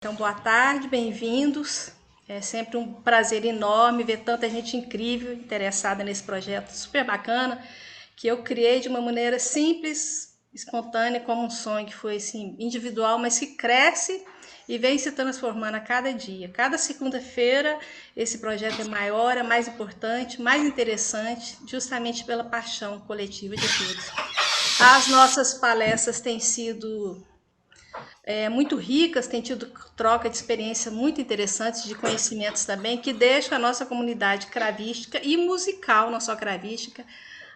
Então, boa tarde, bem-vindos. É sempre um prazer enorme ver tanta gente incrível interessada nesse projeto super bacana que eu criei de uma maneira simples, espontânea, como um sonho que foi assim, individual, mas que cresce e vem se transformando a cada dia. Cada segunda-feira esse projeto é maior, é mais importante, mais interessante, justamente pela paixão coletiva de todos. As nossas palestras têm sido muito ricas, têm tido troca de experiência muito interessantes, de conhecimentos também, que deixam a nossa comunidade cravística e musical, não só cravística,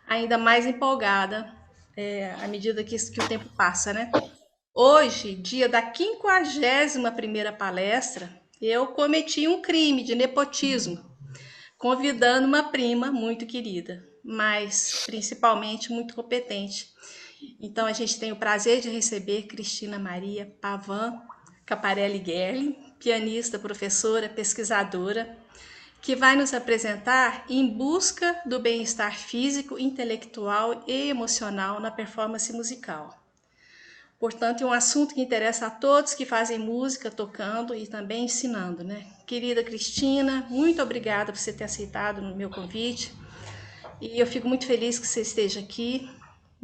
ainda mais empolgada à medida que o tempo passa, né? Hoje, dia da 51ª palestra, eu cometi um crime de nepotismo, convidando uma prima muito querida, mas principalmente muito competente. Então, a gente tem o prazer de receber Cristina Maria Pavan Caparelli Guerli, pianista, professora, pesquisadora, que vai nos apresentar Em Busca do Bem-Estar Físico, Intelectual e Emocional na Performance Musical. Portanto, é um assunto que interessa a todos que fazem música, tocando e também ensinando, né? Querida Cristina, muito obrigada por você ter aceitado o meu convite. E eu fico muito feliz que você esteja aqui.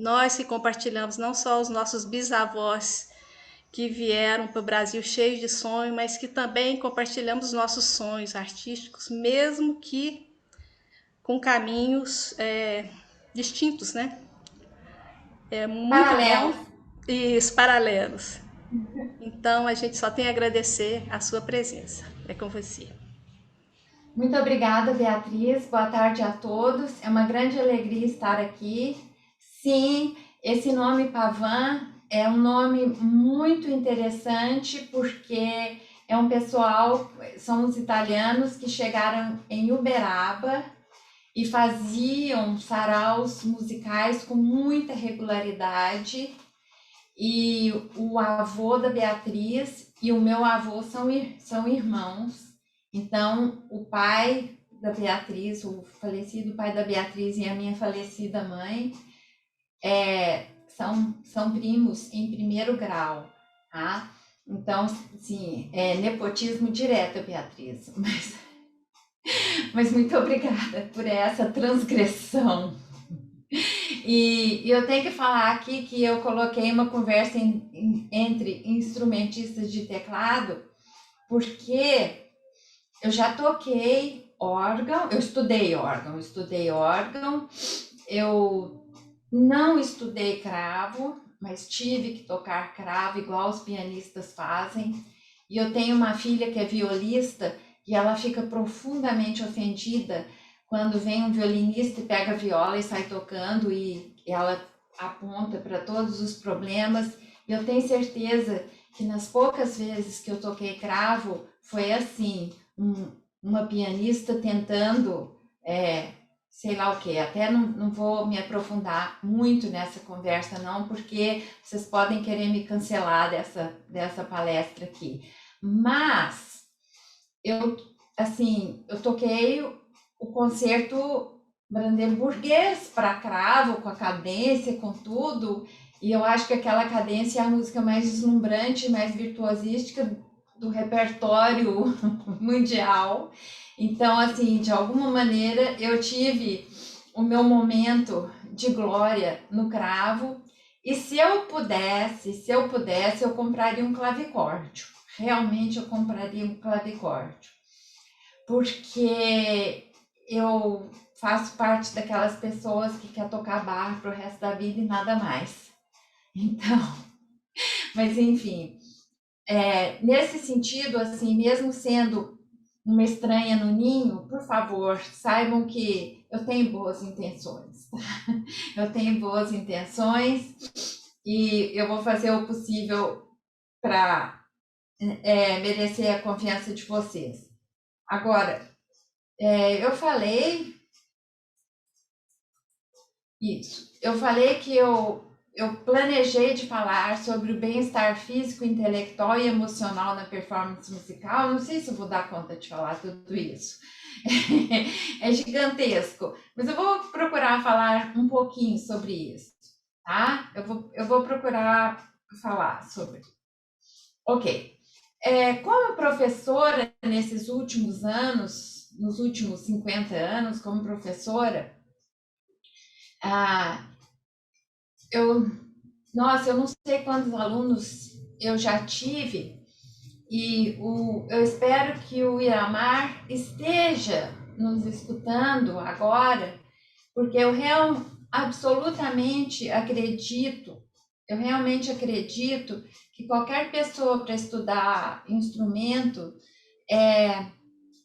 Nós que compartilhamos não só os nossos bisavós que vieram para o Brasil cheios de sonhos, mas que também compartilhamos os nossos sonhos artísticos, mesmo que com caminhos distintos, né? É muito bom Paralelos. e os paralelos. Então a gente só tem a agradecer a sua presença. É com você. Muito obrigada, Beatriz. Boa tarde a todos. É uma grande alegria estar aqui. Sim, esse nome Pavan é um nome muito interessante porque é um pessoal, são os italianos que chegaram em Uberaba e faziam saraus musicais com muita regularidade. E o avô da Beatriz e o meu avô são irmãos. Então, o pai da Beatriz, o falecido pai da Beatriz e a minha falecida mãe, são primos em primeiro grau, tá? Então, sim, é nepotismo direto, Beatriz. Mas muito obrigada por essa transgressão. E eu tenho que falar aqui que eu coloquei uma conversa entre instrumentistas de teclado, porque eu já toquei órgão, estudei órgão, eu não estudei cravo, mas tive que tocar cravo igual os pianistas fazem. E eu tenho uma filha que é violista e ela fica profundamente ofendida quando vem um violinista e pega a viola e sai tocando e ela aponta para todos os problemas. Eu tenho certeza que nas poucas vezes que eu toquei cravo foi assim, uma pianista tentando, sei lá o que, até não vou me aprofundar muito nessa conversa não, porque vocês podem querer me cancelar dessa palestra aqui. Mas eu toquei o concerto brandenburguês para cravo, com a cadência, com tudo, e eu acho que aquela cadência é a música mais deslumbrante, mais virtuosística do repertório mundial. Então, assim, de alguma maneira eu tive o meu momento de glória no cravo, e se eu pudesse, eu compraria um clavicórdio. Realmente eu compraria um clavicórdio, porque eu faço parte daquelas pessoas que quer tocar barro pro resto da vida e nada mais. Então, mas enfim, nesse sentido, assim, mesmo sendo uma estranha no ninho, por favor, saibam que eu tenho boas intenções. Eu tenho boas intenções e eu vou fazer o possível para merecer a confiança de vocês. Agora, eu falei isso. Eu falei que eu planejei de falar sobre o bem-estar físico, intelectual e emocional na performance musical. Não sei se eu vou dar conta de falar tudo isso. É gigantesco. Mas eu vou procurar falar um pouquinho sobre isso, tá? Eu vou procurar falar sobre. Ok. Como professora nesses últimos anos, nos últimos 50 anos como professora, ah, nossa, eu não sei quantos alunos eu já tive, e eu espero que o Iramar esteja nos escutando agora, porque absolutamente acredito, eu realmente acredito que qualquer pessoa para estudar instrumento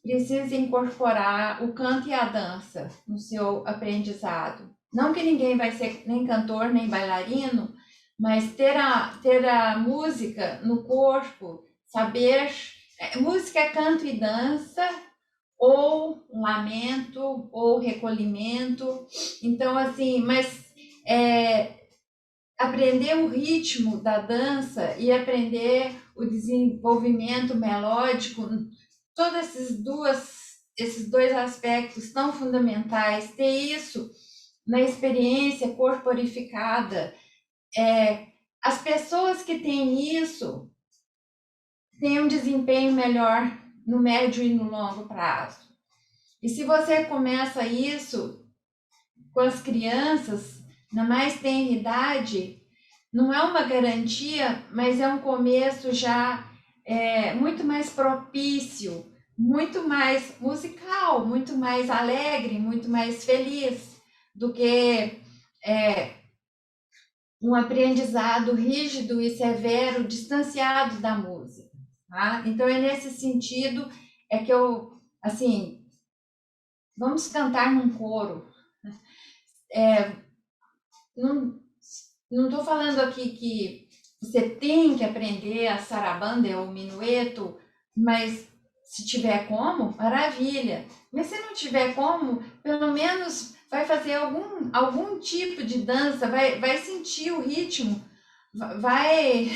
precisa incorporar o canto e a dança no seu aprendizado. Não que ninguém vai ser nem cantor nem bailarino, mas ter a música no corpo, saber. Música é canto e dança, ou lamento, ou recolhimento. Então, assim, mas aprender o ritmo da dança e aprender o desenvolvimento melódico, todos esses dois aspectos tão fundamentais, ter isso na experiência corporificada. As pessoas que têm isso têm um desempenho melhor no médio e no longo prazo. E se você começa isso com as crianças, na mais tenra idade, não é uma garantia, mas é um começo já muito mais propício, muito mais musical, muito mais alegre, muito mais feliz do que um aprendizado rígido e severo, distanciado da música. Tá? Então, é nesse sentido que eu, assim, vamos cantar num coro. Não estou falando aqui que você tem que aprender a sarabanda ou o minueto, mas se tiver como, maravilha. Mas se não tiver como, pelo menos vai fazer algum tipo de dança, vai sentir o ritmo, vai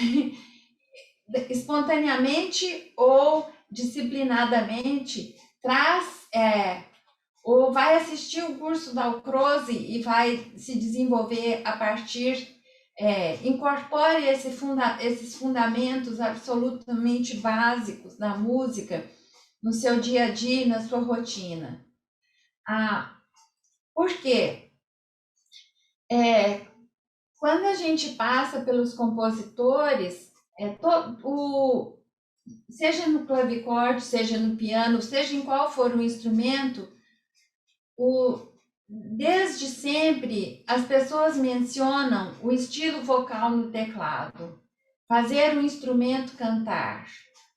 espontaneamente ou disciplinadamente, ou vai assistir o curso da Ucrose e vai se desenvolver a partir, incorpore esses fundamentos absolutamente básicos da música no seu dia a dia, na sua rotina. Por quê? Quando a gente passa pelos compositores, seja no clavicorde, seja no piano, seja em qual for o instrumento, desde sempre as pessoas mencionam o estilo vocal no teclado, fazer o instrumento cantar,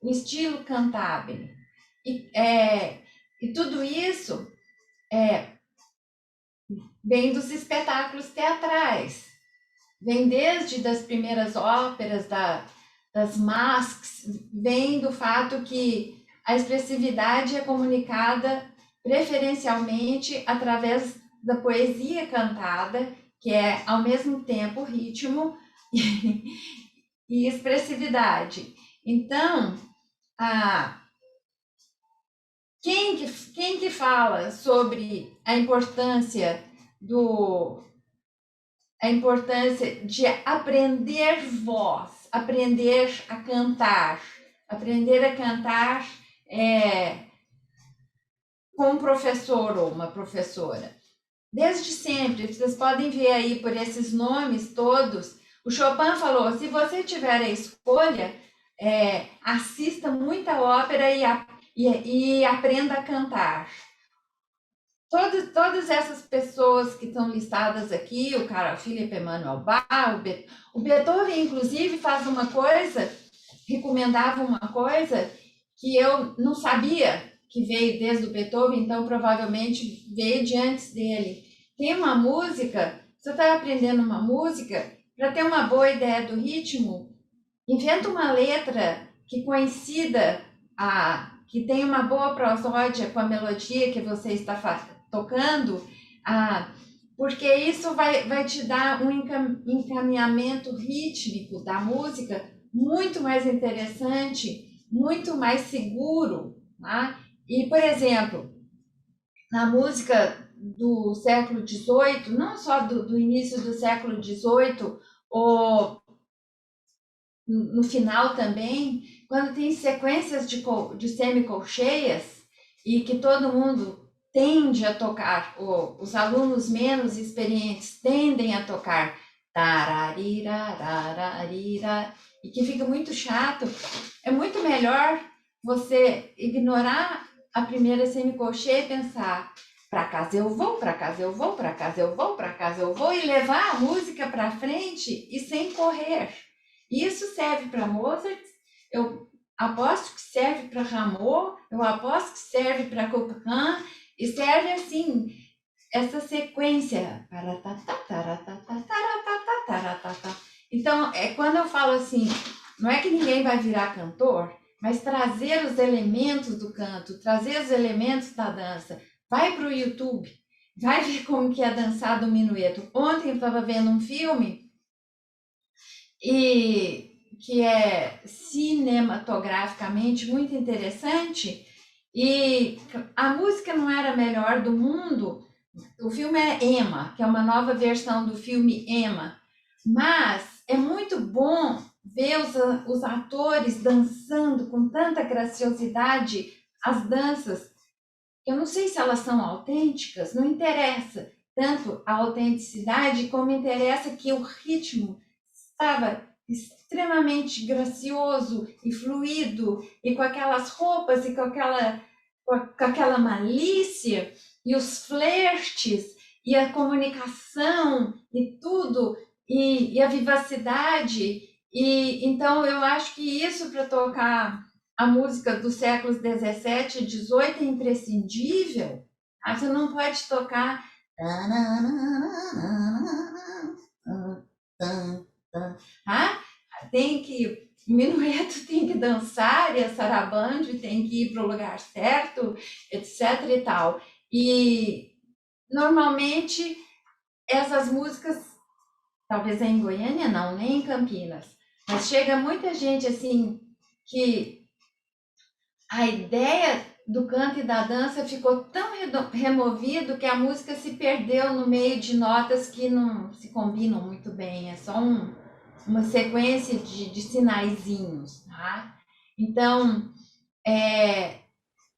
o estilo cantabile. E tudo isso vem dos espetáculos teatrais, vem desde das primeiras óperas, das masques, vem do fato que a expressividade é comunicada preferencialmente através da poesia cantada, que é ao mesmo tempo ritmo e expressividade. Então, quem que fala sobre a importância de aprender voz, aprender a cantar com um professor ou uma professora? Desde sempre, vocês podem ver aí por esses nomes todos, o Chopin falou, se você tiver a escolha, assista muita ópera e aprenda a cantar. Todas essas pessoas que estão listadas aqui, o Carl Philipp Emanuel Bach, o Beethoven, inclusive, recomendava uma coisa que eu não sabia que veio desde o Beethoven, então provavelmente veio de antes dele. Tem uma música, você está aprendendo uma música, para ter uma boa ideia do ritmo, inventa uma letra que coincida, que tem uma boa prosódia com a melodia que você está tocando, porque isso vai te dar um encaminhamento rítmico da música muito mais interessante, muito mais seguro. Tá? E, por exemplo, na música do século XVIII, não só do início do século XVIII, ou no final também, quando tem sequências de semicolcheias e que todo mundo tende a tocar, os alunos menos experientes tendem a tocar tararirarararira, e que fica muito chato, é muito melhor você ignorar a primeira semicolcheia e pensar: para casa eu vou, para casa eu vou, para casa eu vou, para casa eu vou, e levar a música para frente e sem correr. Isso serve para Mozart, eu aposto que serve para Rameau, eu aposto que serve para Chopin, e serve assim, essa sequência. Então, é quando eu falo assim, não é que ninguém vai virar cantor, mas trazer os elementos do canto, trazer os elementos da dança. Vai para o YouTube, vai ver como que é dançado o minueto. Ontem eu estava vendo um filme e que é cinematograficamente muito interessante, e a música não era a melhor do mundo. O filme é Emma, que é uma nova versão do filme Emma, mas é muito bom ver os atores dançando com tanta graciosidade as danças. Eu não sei se elas são autênticas, não interessa tanto a autenticidade, como interessa que o ritmo estava extremamente gracioso e fluido, e com aquelas roupas e com aquela malícia, e os flertes, e a comunicação, e tudo, e a vivacidade. E então eu acho que isso, para tocar a música dos séculos 17 e 18, é imprescindível. Você não pode tocar tem que, o minueto tem que dançar, e a sarabande tem que ir para o lugar certo, etc e tal. E normalmente essas músicas, talvez em Goiânia não, nem em Campinas, mas chega muita gente assim que a ideia do canto e da dança ficou tão removido que a música se perdeu no meio de notas que não se combinam muito bem, é só uma sequência de sinaizinhos, tá? Então,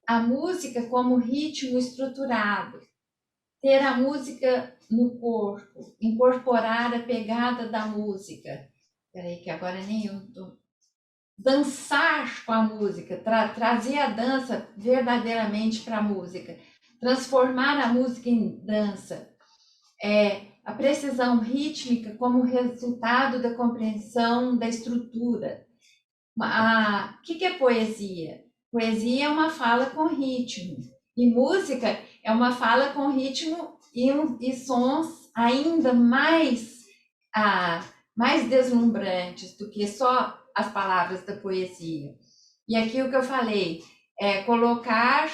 a música como ritmo estruturado, ter a música no corpo, incorporar a pegada da música. Peraí, que agora nem eu tô. Dançar com a música, trazer a dança verdadeiramente para a música, transformar a música em dança, a precisão rítmica como resultado da compreensão da estrutura. O que é poesia? Poesia é uma fala com ritmo, e música é uma fala com ritmo e sons ainda mais deslumbrantes do que só as palavras da poesia. E aqui o que eu falei é colocar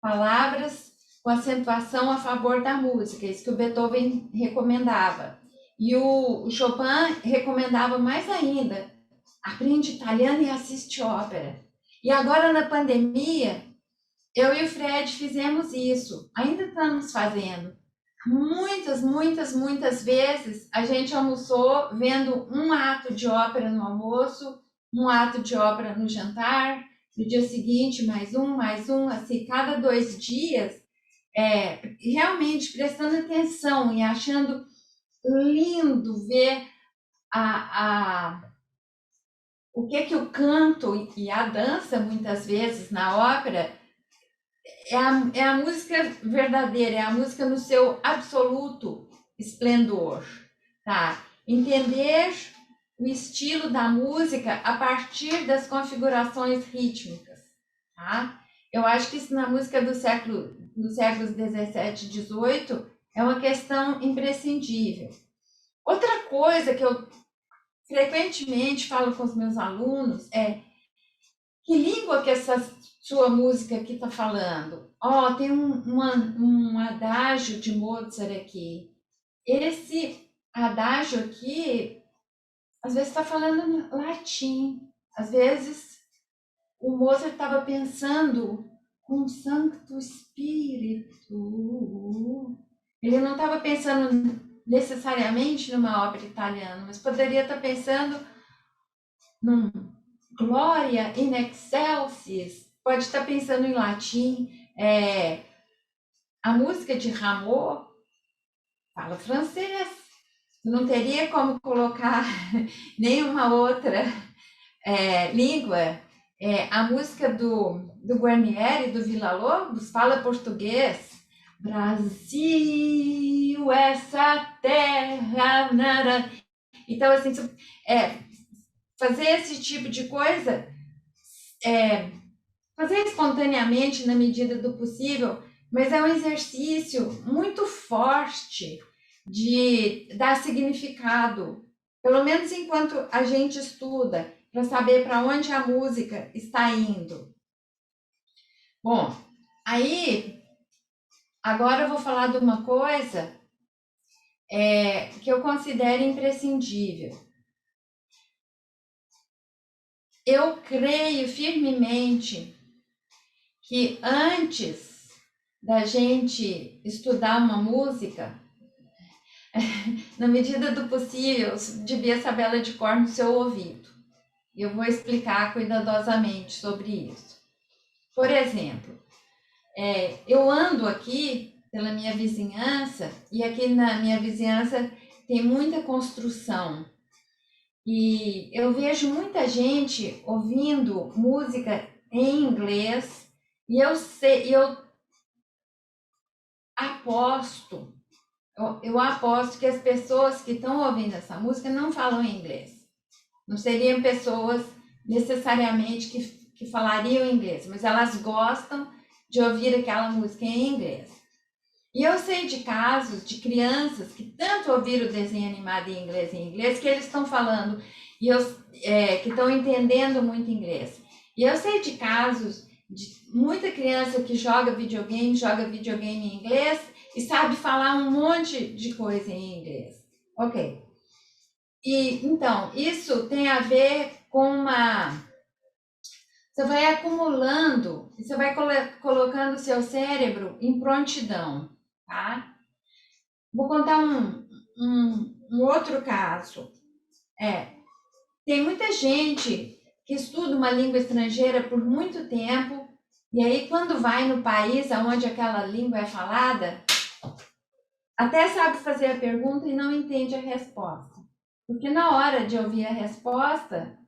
palavras com acentuação a favor da música, isso que o Beethoven recomendava. E o Chopin recomendava mais ainda: aprende italiano e assiste ópera. E agora, na pandemia, eu e o Fred fizemos isso, ainda estamos fazendo. Muitas vezes a gente almoçou vendo um ato de ópera no almoço, um ato de ópera no jantar, no dia seguinte mais um, assim, cada 2 dias, realmente prestando atenção e achando lindo ver o que o canto e a dança, muitas vezes, na ópera, é a música verdadeira, é a música no seu absoluto esplendor, tá? Entender o estilo da música a partir das configurações rítmicas, tá? Eu acho que isso na música dos séculos 17 e 18 é uma questão imprescindível. Outra coisa que eu frequentemente falo com os meus alunos é: que língua que essa sua música aqui está falando? Tem um adágio de Mozart aqui. Esse adágio aqui, às vezes está falando latim. Às vezes o Mozart estava pensando com Sancto Spiritu. Ele não estava pensando necessariamente numa ópera italiana, mas poderia estar pensando Glória in excelsis, pode estar pensando em latim. A música de Rameau fala francês. Não teria como colocar nenhuma outra língua. A música do Guarnieri, do Villa-Lobos, fala português. Brasil, essa terra... Então, assim, fazer esse tipo de coisa, fazer espontaneamente na medida do possível, mas é um exercício muito forte de dar significado, pelo menos enquanto a gente estuda, para saber para onde a música está indo. Bom, aí, agora eu vou falar de uma coisa que eu considero imprescindível. Eu creio firmemente que antes da gente estudar uma música, na medida do possível, devia saber ela de cor no seu ouvido. E eu vou explicar cuidadosamente sobre isso. Por exemplo, eu ando aqui pela minha vizinhança, e aqui na minha vizinhança tem muita construção. E eu vejo muita gente ouvindo música em inglês, e eu aposto que as pessoas que estão ouvindo essa música não falam inglês. Não seriam pessoas necessariamente que falariam inglês, mas elas gostam de ouvir aquela música em inglês. E eu sei de casos de crianças que tanto ouviram o desenho animado em inglês, que eles estão falando, que estão entendendo muito inglês. E eu sei de casos de muita criança que joga videogame em inglês e sabe falar um monte de coisa em inglês. Ok. E então, isso tem a ver com você vai acumulando, você vai colocando o seu cérebro em prontidão, tá? Vou contar um outro caso. Tem muita gente que estuda uma língua estrangeira por muito tempo, e aí quando vai no país onde aquela língua é falada, até sabe fazer a pergunta e não entende a resposta. Porque na hora de ouvir a resposta,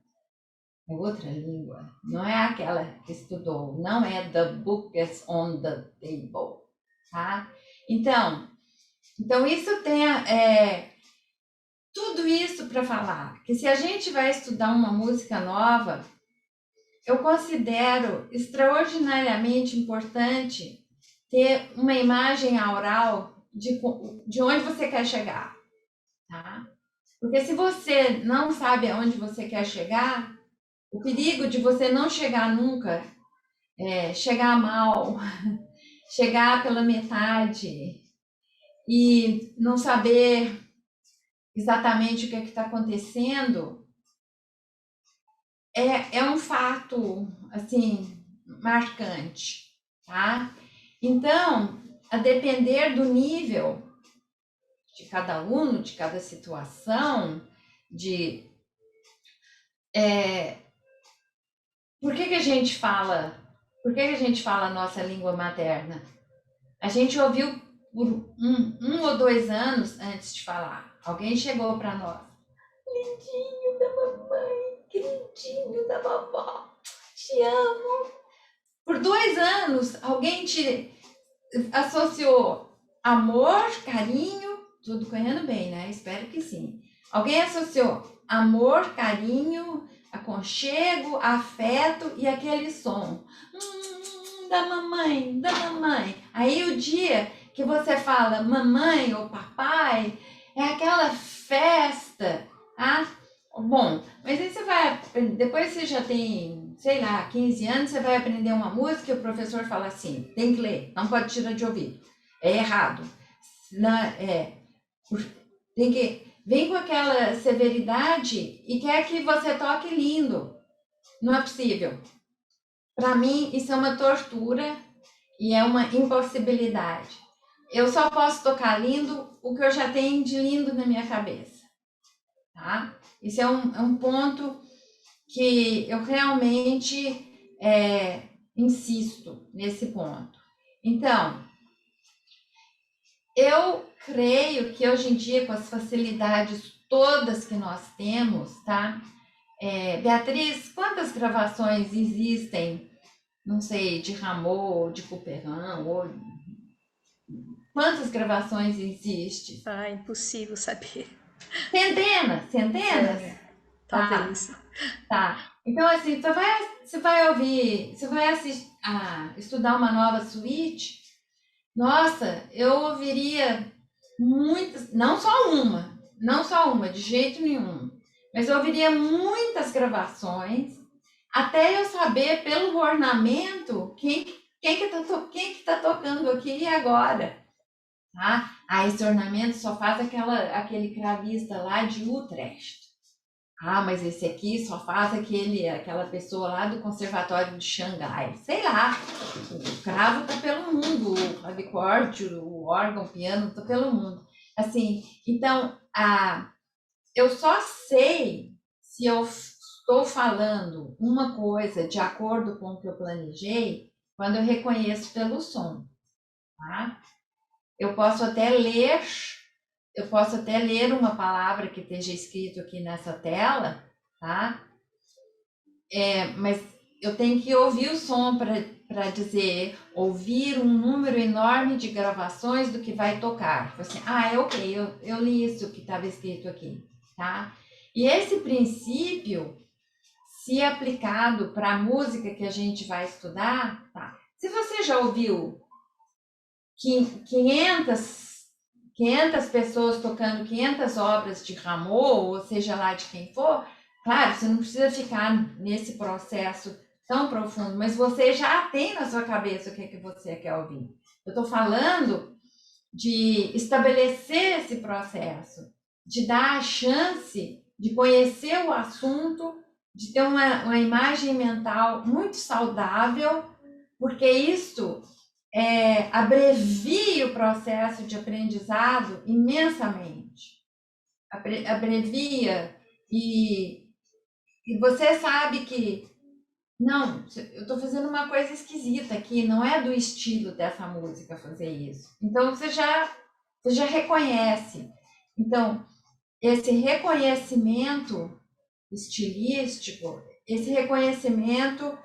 é outra língua, não é aquela que estudou, não é the book is on the table, tá? Então isso tem tudo isso para falar que se a gente vai estudar uma música nova, eu considero extraordinariamente importante ter uma imagem aural de onde você quer chegar, tá? Porque se você não sabe aonde você quer chegar, o perigo de você não chegar nunca, chegar mal, chegar pela metade e não saber exatamente o que está acontecendo, é um fato, assim, marcante, tá? Então, a depender do nível de cada aluno, de cada situação, por que a gente fala a nossa língua materna? A gente ouviu por um ou 2 anos antes de falar. Alguém chegou para nós. Lindinho da mamãe, queridinho da vovó, te amo. Por 2 anos, alguém te associou amor, carinho, tudo correndo bem, né? Espero que sim. Alguém associou amor, carinho, aconchego, afeto e aquele som. Da mamãe, da mamãe. Aí o dia que você fala mamãe ou papai, é aquela festa, tá? Bom, mas aí você vai, depois você já tem, sei lá, 15 anos, você vai aprender uma música e o professor fala assim, tem que ler, não pode tirar de ouvido, é errado. Vem com aquela severidade e quer que você toque lindo. Não é possível. Para mim, isso é uma tortura e é uma impossibilidade. Eu só posso tocar lindo o que eu já tenho de lindo na minha cabeça, tá? Isso é um ponto que eu realmente insisto nesse ponto. Então, eu creio que hoje em dia, com as facilidades todas que nós temos, tá? Beatriz, quantas gravações existem, não sei, de Rameau, de Couperin, ou quantas gravações existem? Ah, impossível saber. Centenas, centenas? Tá, Talvez. tá. Então, assim, você vai ouvir, você vai estudar uma nova suíte. Nossa, eu ouviria muitas, não só uma, de jeito nenhum. Mas eu ouviria muitas gravações até eu saber pelo ornamento quem que tá tocando aqui e agora. Tá? Esse ornamento só faz aquele cravista lá de Utrecht. Mas esse aqui só faz aquela pessoa lá do Conservatório de Xangai. Sei lá, o cravo tá pelo mundo, o clavicordio, o órgão, o piano, tá pelo mundo. Assim, então, eu só sei se eu estou falando uma coisa de acordo com o que eu planejei quando eu reconheço pelo som, tá? Eu posso até ler uma palavra que esteja escrito aqui nessa tela, tá? Mas eu tenho que ouvir o som para dizer, ouvir um número enorme de gravações do que vai tocar. Assim, ok, eu li isso que estava escrito aqui, tá? E esse princípio, se aplicado para a música que a gente vai estudar, tá? Se você já ouviu 500 pessoas tocando 500 obras de Rameau, ou seja lá de quem for, claro, você não precisa ficar nesse processo tão profundo, mas você já tem na sua cabeça o que é que você quer ouvir. Eu estou falando de estabelecer esse processo, de dar a chance de conhecer o assunto, de ter uma imagem mental muito saudável, porque isso abrevia o processo de aprendizado imensamente. Abrevia e você sabe que não, eu estou fazendo uma coisa esquisita aqui, não é do estilo dessa música fazer isso. Então você já reconhece. Então, esse reconhecimento estilístico, esse reconhecimento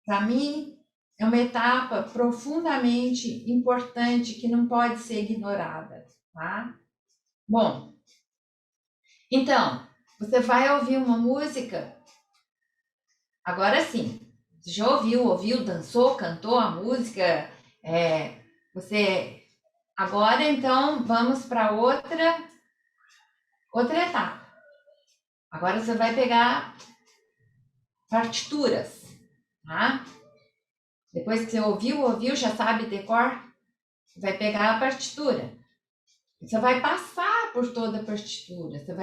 para mim, é uma etapa profundamente importante que não pode ser ignorada, tá? Bom, então, você vai ouvir uma música, agora sim, você já ouviu, dançou, cantou a música, você... Agora, então, vamos para outra etapa. Agora você vai pegar partituras, tá? Depois que você ouviu, já sabe decor, vai pegar a partitura. Você vai passar por toda a partitura, você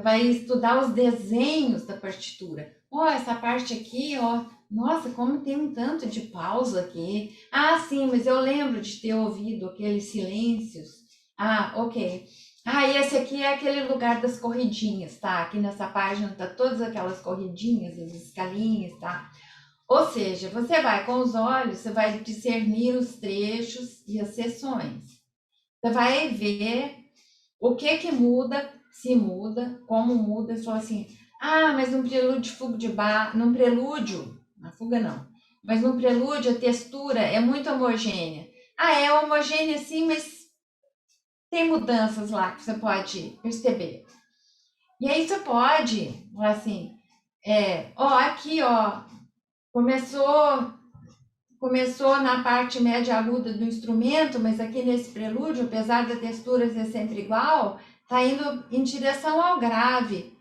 vai estudar os desenhos da partitura. Essa parte aqui, nossa, como tem um tanto de pausa aqui. Sim, mas eu lembro de ter ouvido aqueles silêncios. Ok. E esse aqui é aquele lugar das corridinhas, tá? Aqui nessa página tá todas aquelas corridinhas, as escalinhas, tá? Ou seja, você vai com os olhos, você vai discernir os trechos e as seções. Você vai ver o que muda, se muda, como muda. Você fala assim, mas num prelúdio, fuga de Bach, num prelúdio, na fuga não, mas num prelúdio a textura é muito homogênea. É homogênea sim, mas tem mudanças lá que você pode perceber. E aí você pode, assim, aqui, começou na parte média aguda do instrumento, mas aqui nesse prelúdio, apesar da textura ser sempre igual, está indo em direção ao grave.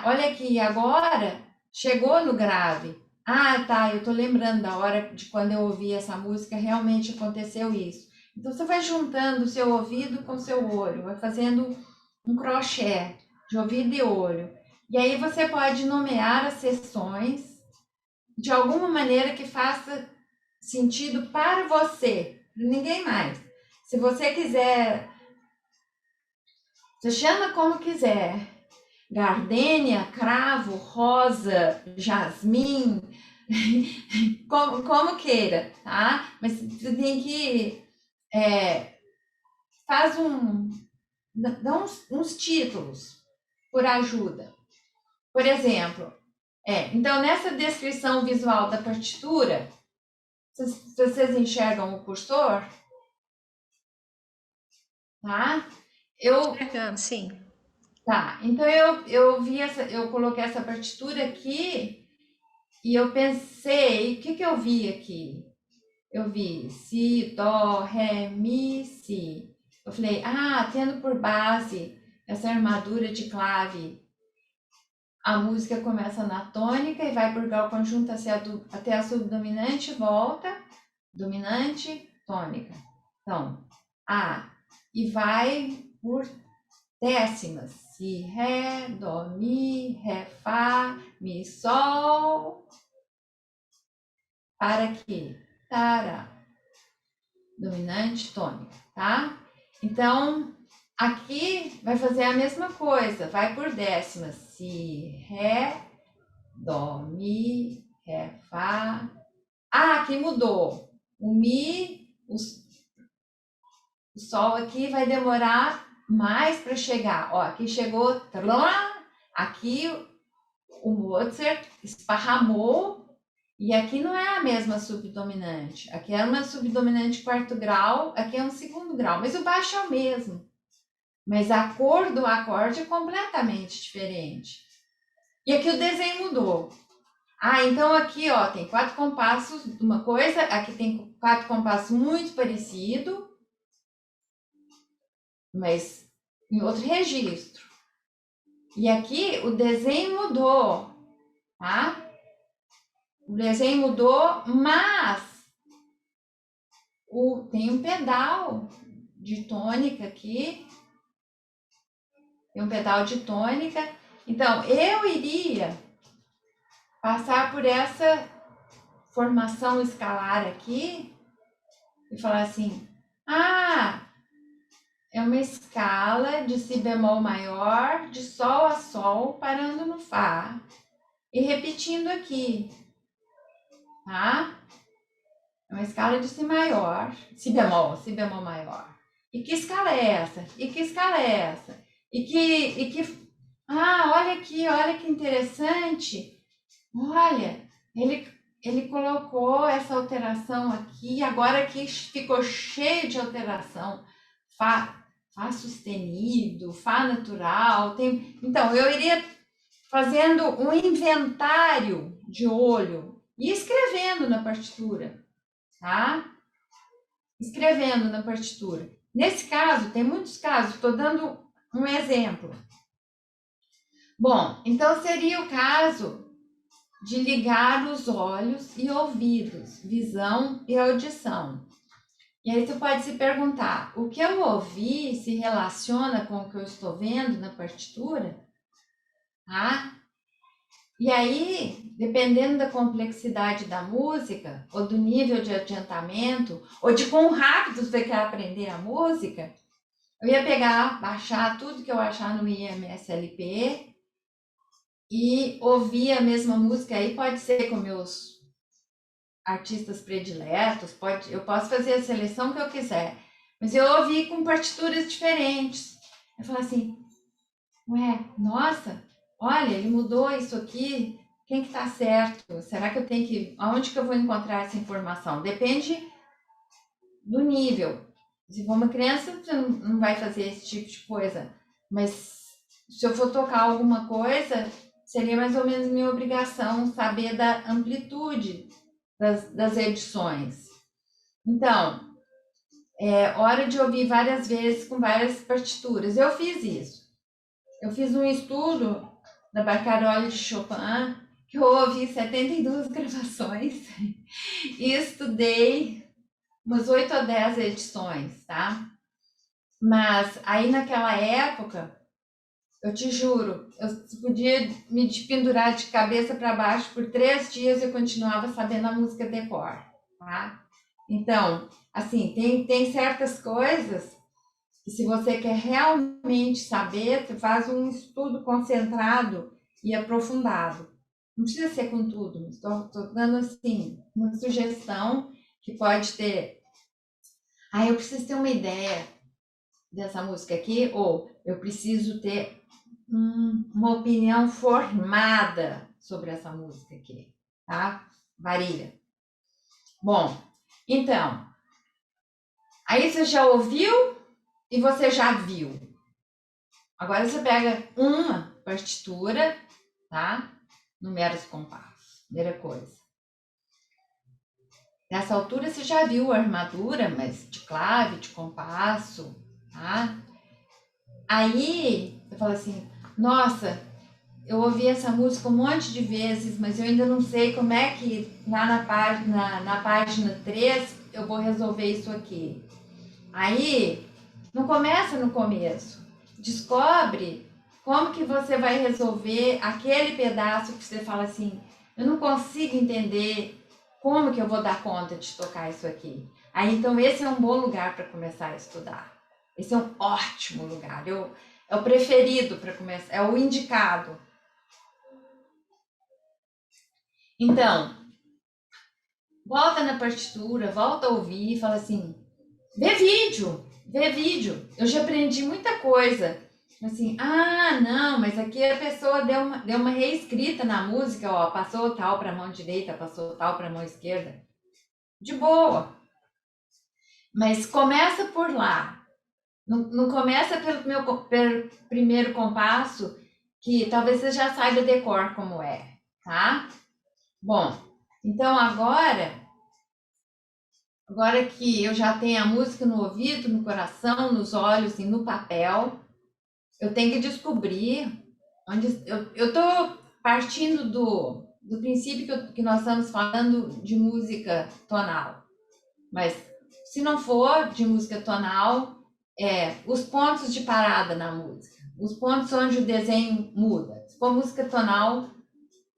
Olha aqui, agora chegou no grave. Tá, eu estou lembrando da hora de quando eu ouvi essa música, realmente aconteceu isso. Então você vai juntando o seu ouvido com o seu olho, vai fazendo um crochê de ouvido e olho. E aí você pode nomear as seções de alguma maneira que faça sentido para você, ninguém mais. Se você quiser, você chama como quiser. gardênia, cravo, rosa, jasmim, como queira, tá? Mas você tem que faz dá uns títulos por ajuda. Por exemplo, então nessa descrição visual da partitura, vocês enxergam o cursor, tá? Enxergando, sim. Tá, então eu coloquei essa partitura aqui e eu pensei, o que eu vi aqui? Eu vi si, dó, ré, mi, si. Eu falei, tendo por base essa armadura de clave, a música começa na tônica e vai por grau conjunto até a subdominante, volta, dominante, tônica. Então, e vai por décimas. Si, ré, dó, mi, ré, fá, mi, sol. Para aqui. Tará. Dominante, tônica, tá? Então, aqui vai fazer a mesma coisa, vai por décimas. Si, ré, dó, mi, ré, fá. Aqui mudou. O mi, o sol aqui vai demorar mais para chegar. Ó, aqui chegou, aqui o Mozart esparramou. E aqui não é a mesma subdominante. Aqui é uma subdominante quarto grau, aqui é um segundo grau, mas o baixo é o mesmo. Mas a cor do acorde é completamente diferente. E aqui o desenho mudou. Então aqui, ó, tem 4 compassos de uma coisa, aqui tem 4 compassos muito parecidos, mas em outro registro. E aqui o desenho mudou, tá? O desenho mudou, mas tem um pedal de tônica aqui. Tem um pedal de tônica. Então, eu iria passar por essa formação escalar aqui e falar assim, é uma escala de si bemol maior, de sol a sol, parando no fá. E repetindo aqui, tá? É uma escala de si maior, si bemol maior. E que escala é essa? E que escala é essa? Olha aqui, olha que interessante. Olha, ele colocou essa alteração aqui, agora aqui ficou cheio de alteração. Fá sustenido, Fá natural. Então, eu iria fazendo um inventário de olho e escrevendo na partitura, tá? Escrevendo na partitura. Nesse caso, tem muitos casos, estou dando um exemplo. Bom, então seria o caso de ligar os olhos e ouvidos, visão e audição. E aí tu pode se perguntar, o que eu ouvi se relaciona com o que eu estou vendo na partitura? Tá? E aí, dependendo da complexidade da música, ou do nível de adiantamento, ou de quão rápido você quer aprender a música, eu ia baixar tudo que eu achar no IMSLP e ouvir a mesma música. Aí pode ser com meus artistas prediletos, eu posso fazer a seleção que eu quiser, mas eu ouvi com partituras diferentes. Eu falo assim, nossa, olha, ele mudou isso aqui, quem que tá certo? Será que aonde que eu vou encontrar essa informação? Depende do nível. Se for uma criança, você não vai fazer esse tipo de coisa, mas se eu for tocar alguma coisa, seria mais ou menos minha obrigação saber da amplitude das edições. Então, é hora de ouvir várias vezes com várias partituras. Eu fiz isso. Eu fiz um estudo da Barcarolle de Chopin, que eu ouvi 72 gravações e estudei umas 8 ou 10 edições, tá? Mas aí naquela época, eu te juro, eu podia me pendurar de cabeça para baixo por 3 dias e eu continuava sabendo a música de cor, tá? Então, assim, tem certas coisas E se você quer realmente saber, você faz um estudo concentrado e aprofundado. Não precisa ser com tudo, estou dando assim uma sugestão que pode ter. Ah, eu preciso ter uma ideia dessa música aqui, ou eu preciso ter uma opinião formada sobre essa música aqui, tá? Varia. Bom, então, aí você já ouviu e você já viu. Agora você pega uma partitura, tá? Numera os compassos. Primeira coisa. Nessa altura você já viu a armadura, mas de clave, de compasso, tá? Aí você fala assim, nossa, eu ouvi essa música um monte de vezes, mas eu ainda não sei como é que lá na página 3 eu vou resolver isso aqui. Aí, não começa no começo. Descobre como que você vai resolver aquele pedaço que você fala assim, eu não consigo entender como que eu vou dar conta de tocar isso aqui. Aí, então, esse é um bom lugar para começar a estudar. Esse é um ótimo lugar. É o preferido para começar, é o indicado. Então, volta na partitura, volta a ouvir e fala assim, vê vídeo. Eu já aprendi muita coisa. Assim, não, mas aqui a pessoa deu uma reescrita na música, ó, passou tal para a mão direita, passou tal para a mão esquerda. De boa. Mas começa por lá. Não começa pelo primeiro compasso, que talvez você já saiba decor como é, tá? Bom, então agora que eu já tenho a música no ouvido, no coração, nos olhos e no papel, eu tenho que descobrir onde eu estou partindo do princípio que nós estamos falando de música tonal. Mas se não for de música tonal, os pontos de parada na música, os pontos onde o desenho muda. Se for música tonal,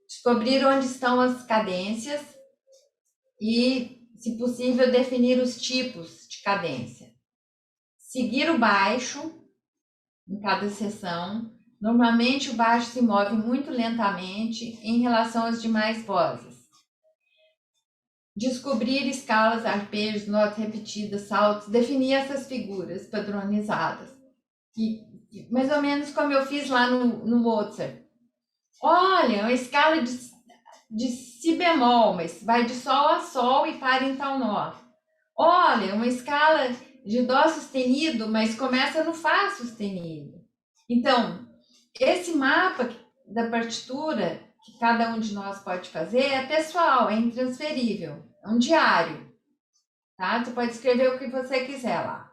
descobrir onde estão as cadências e, se possível, definir os tipos de cadência. Seguir o baixo em cada seção. Normalmente o baixo se move muito lentamente em relação às demais vozes. Descobrir escalas, arpejos, notas repetidas, saltos, definir essas figuras padronizadas. E mais ou menos como eu fiz lá no Mozart. Olha, uma escala de si bemol, mas vai de sol a sol e para em tal nota. Olha, uma escala de dó sustenido, mas começa no fá sustenido. Então, esse mapa da partitura que cada um de nós pode fazer é pessoal, é intransferível, é um diário, tá? Você pode escrever o que você quiser lá.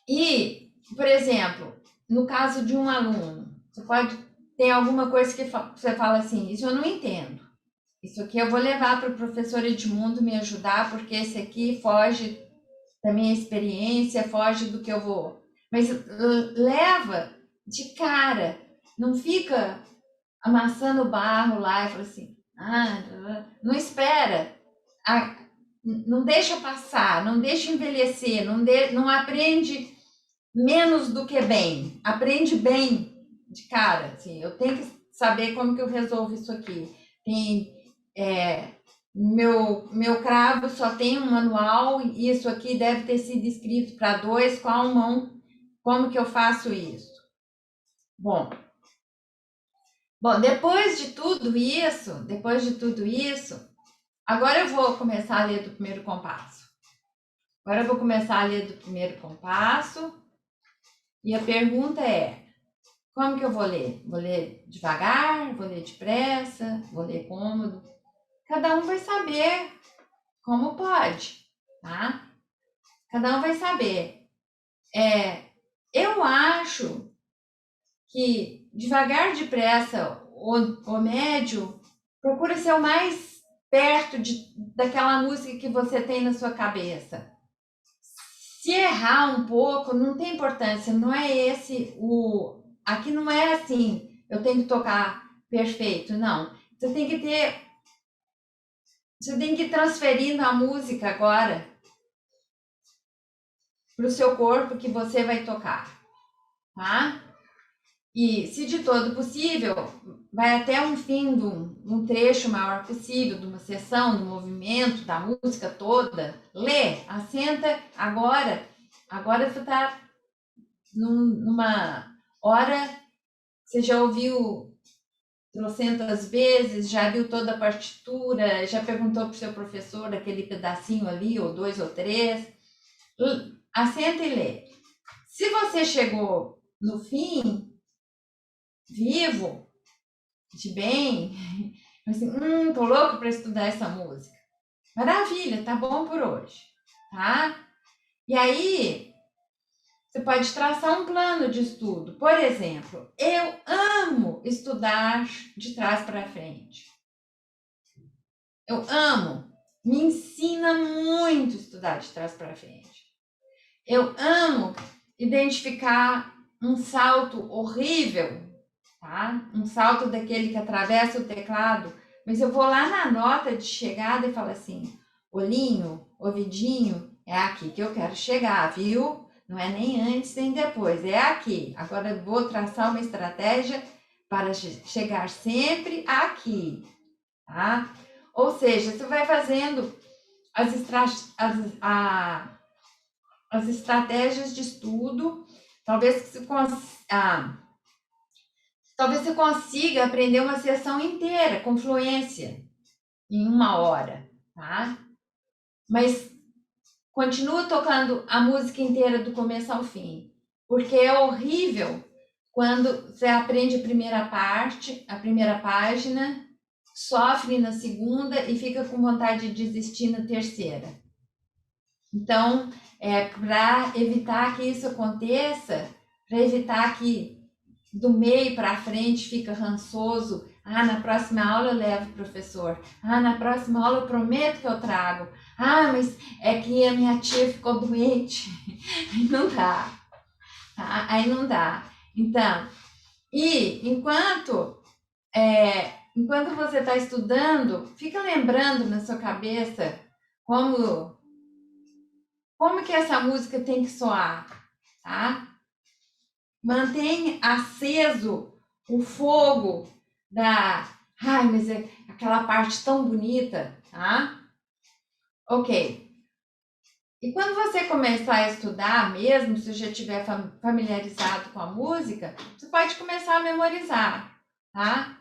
E, por exemplo, no caso de um aluno, você pode ter alguma coisa que você fala assim, isso eu não entendo. Isso aqui eu vou levar para o professor Edmundo me ajudar, porque esse aqui foge da minha experiência, foge do que eu vou. Mas leva de cara, não fica amassando barro lá e fala assim, não espera, não deixa passar, não deixa envelhecer, não aprende menos do que bem, aprende bem de cara, assim, eu tenho que saber como que eu resolvo isso aqui. Meu cravo só tem um manual e isso aqui deve ter sido escrito para 2, qual mão, como que eu faço isso? Bom, depois de tudo isso, agora eu vou começar a ler do primeiro compasso. E a pergunta é, como que eu vou ler? Vou ler devagar, vou ler depressa, vou ler cômodo? Cada um vai saber como pode, tá? Cada um vai saber. Eu acho que devagar, depressa ou médio, procura ser o mais perto daquela música que você tem na sua cabeça. Se errar um pouco, não tem importância, não é esse aqui não é assim, eu tenho que tocar perfeito, não. Você tem que ir transferindo a música agora. para o seu corpo que você vai tocar, tá? E, se de todo possível, vai até um fim de um trecho maior possível, de uma sessão, do movimento, da música toda. Lê, assenta agora. Agora você está numa hora, você já ouviu trocentas vezes, já viu toda a partitura, já perguntou para o seu professor aquele pedacinho ali, ou 2 ou 3. Assenta e lê. Se você chegou no fim, vivo, de bem, assim, tô louco para estudar essa música. Maravilha, tá bom por hoje, tá? E aí, você pode traçar um plano de estudo. Por exemplo, eu amo estudar de trás para frente. Eu amo, me ensina muito estudar de trás para frente. Eu amo identificar um salto horrível, tá? Um salto daquele que atravessa o teclado, mas eu vou lá na nota de chegada e falo assim: olhinho, ouvidinho, é aqui que eu quero chegar, viu? Não é nem antes nem depois, é aqui. Agora eu vou traçar uma estratégia para chegar sempre aqui, tá? Ou seja, você vai fazendo as estratégias de estudo, talvez você consiga aprender uma sessão inteira com fluência em 1 hora, tá? Mas continua tocando a música inteira do começo ao fim, porque é horrível quando você aprende a primeira parte, a primeira página, sofre na segunda e fica com vontade de desistir na terceira. Então, para evitar que isso aconteça, para evitar que do meio para frente fica rançoso, na próxima aula eu levo, professor, na próxima aula eu prometo que eu trago, mas é que a minha tia ficou doente, aí não dá, tá? Aí não dá. Então, e enquanto você está estudando, fica lembrando na sua cabeça como que essa música tem que soar, tá? Mantém aceso o fogo mas é aquela parte tão bonita, tá? Ok. E quando você começar a estudar mesmo, se já estiver familiarizado com a música, você pode começar a memorizar, tá?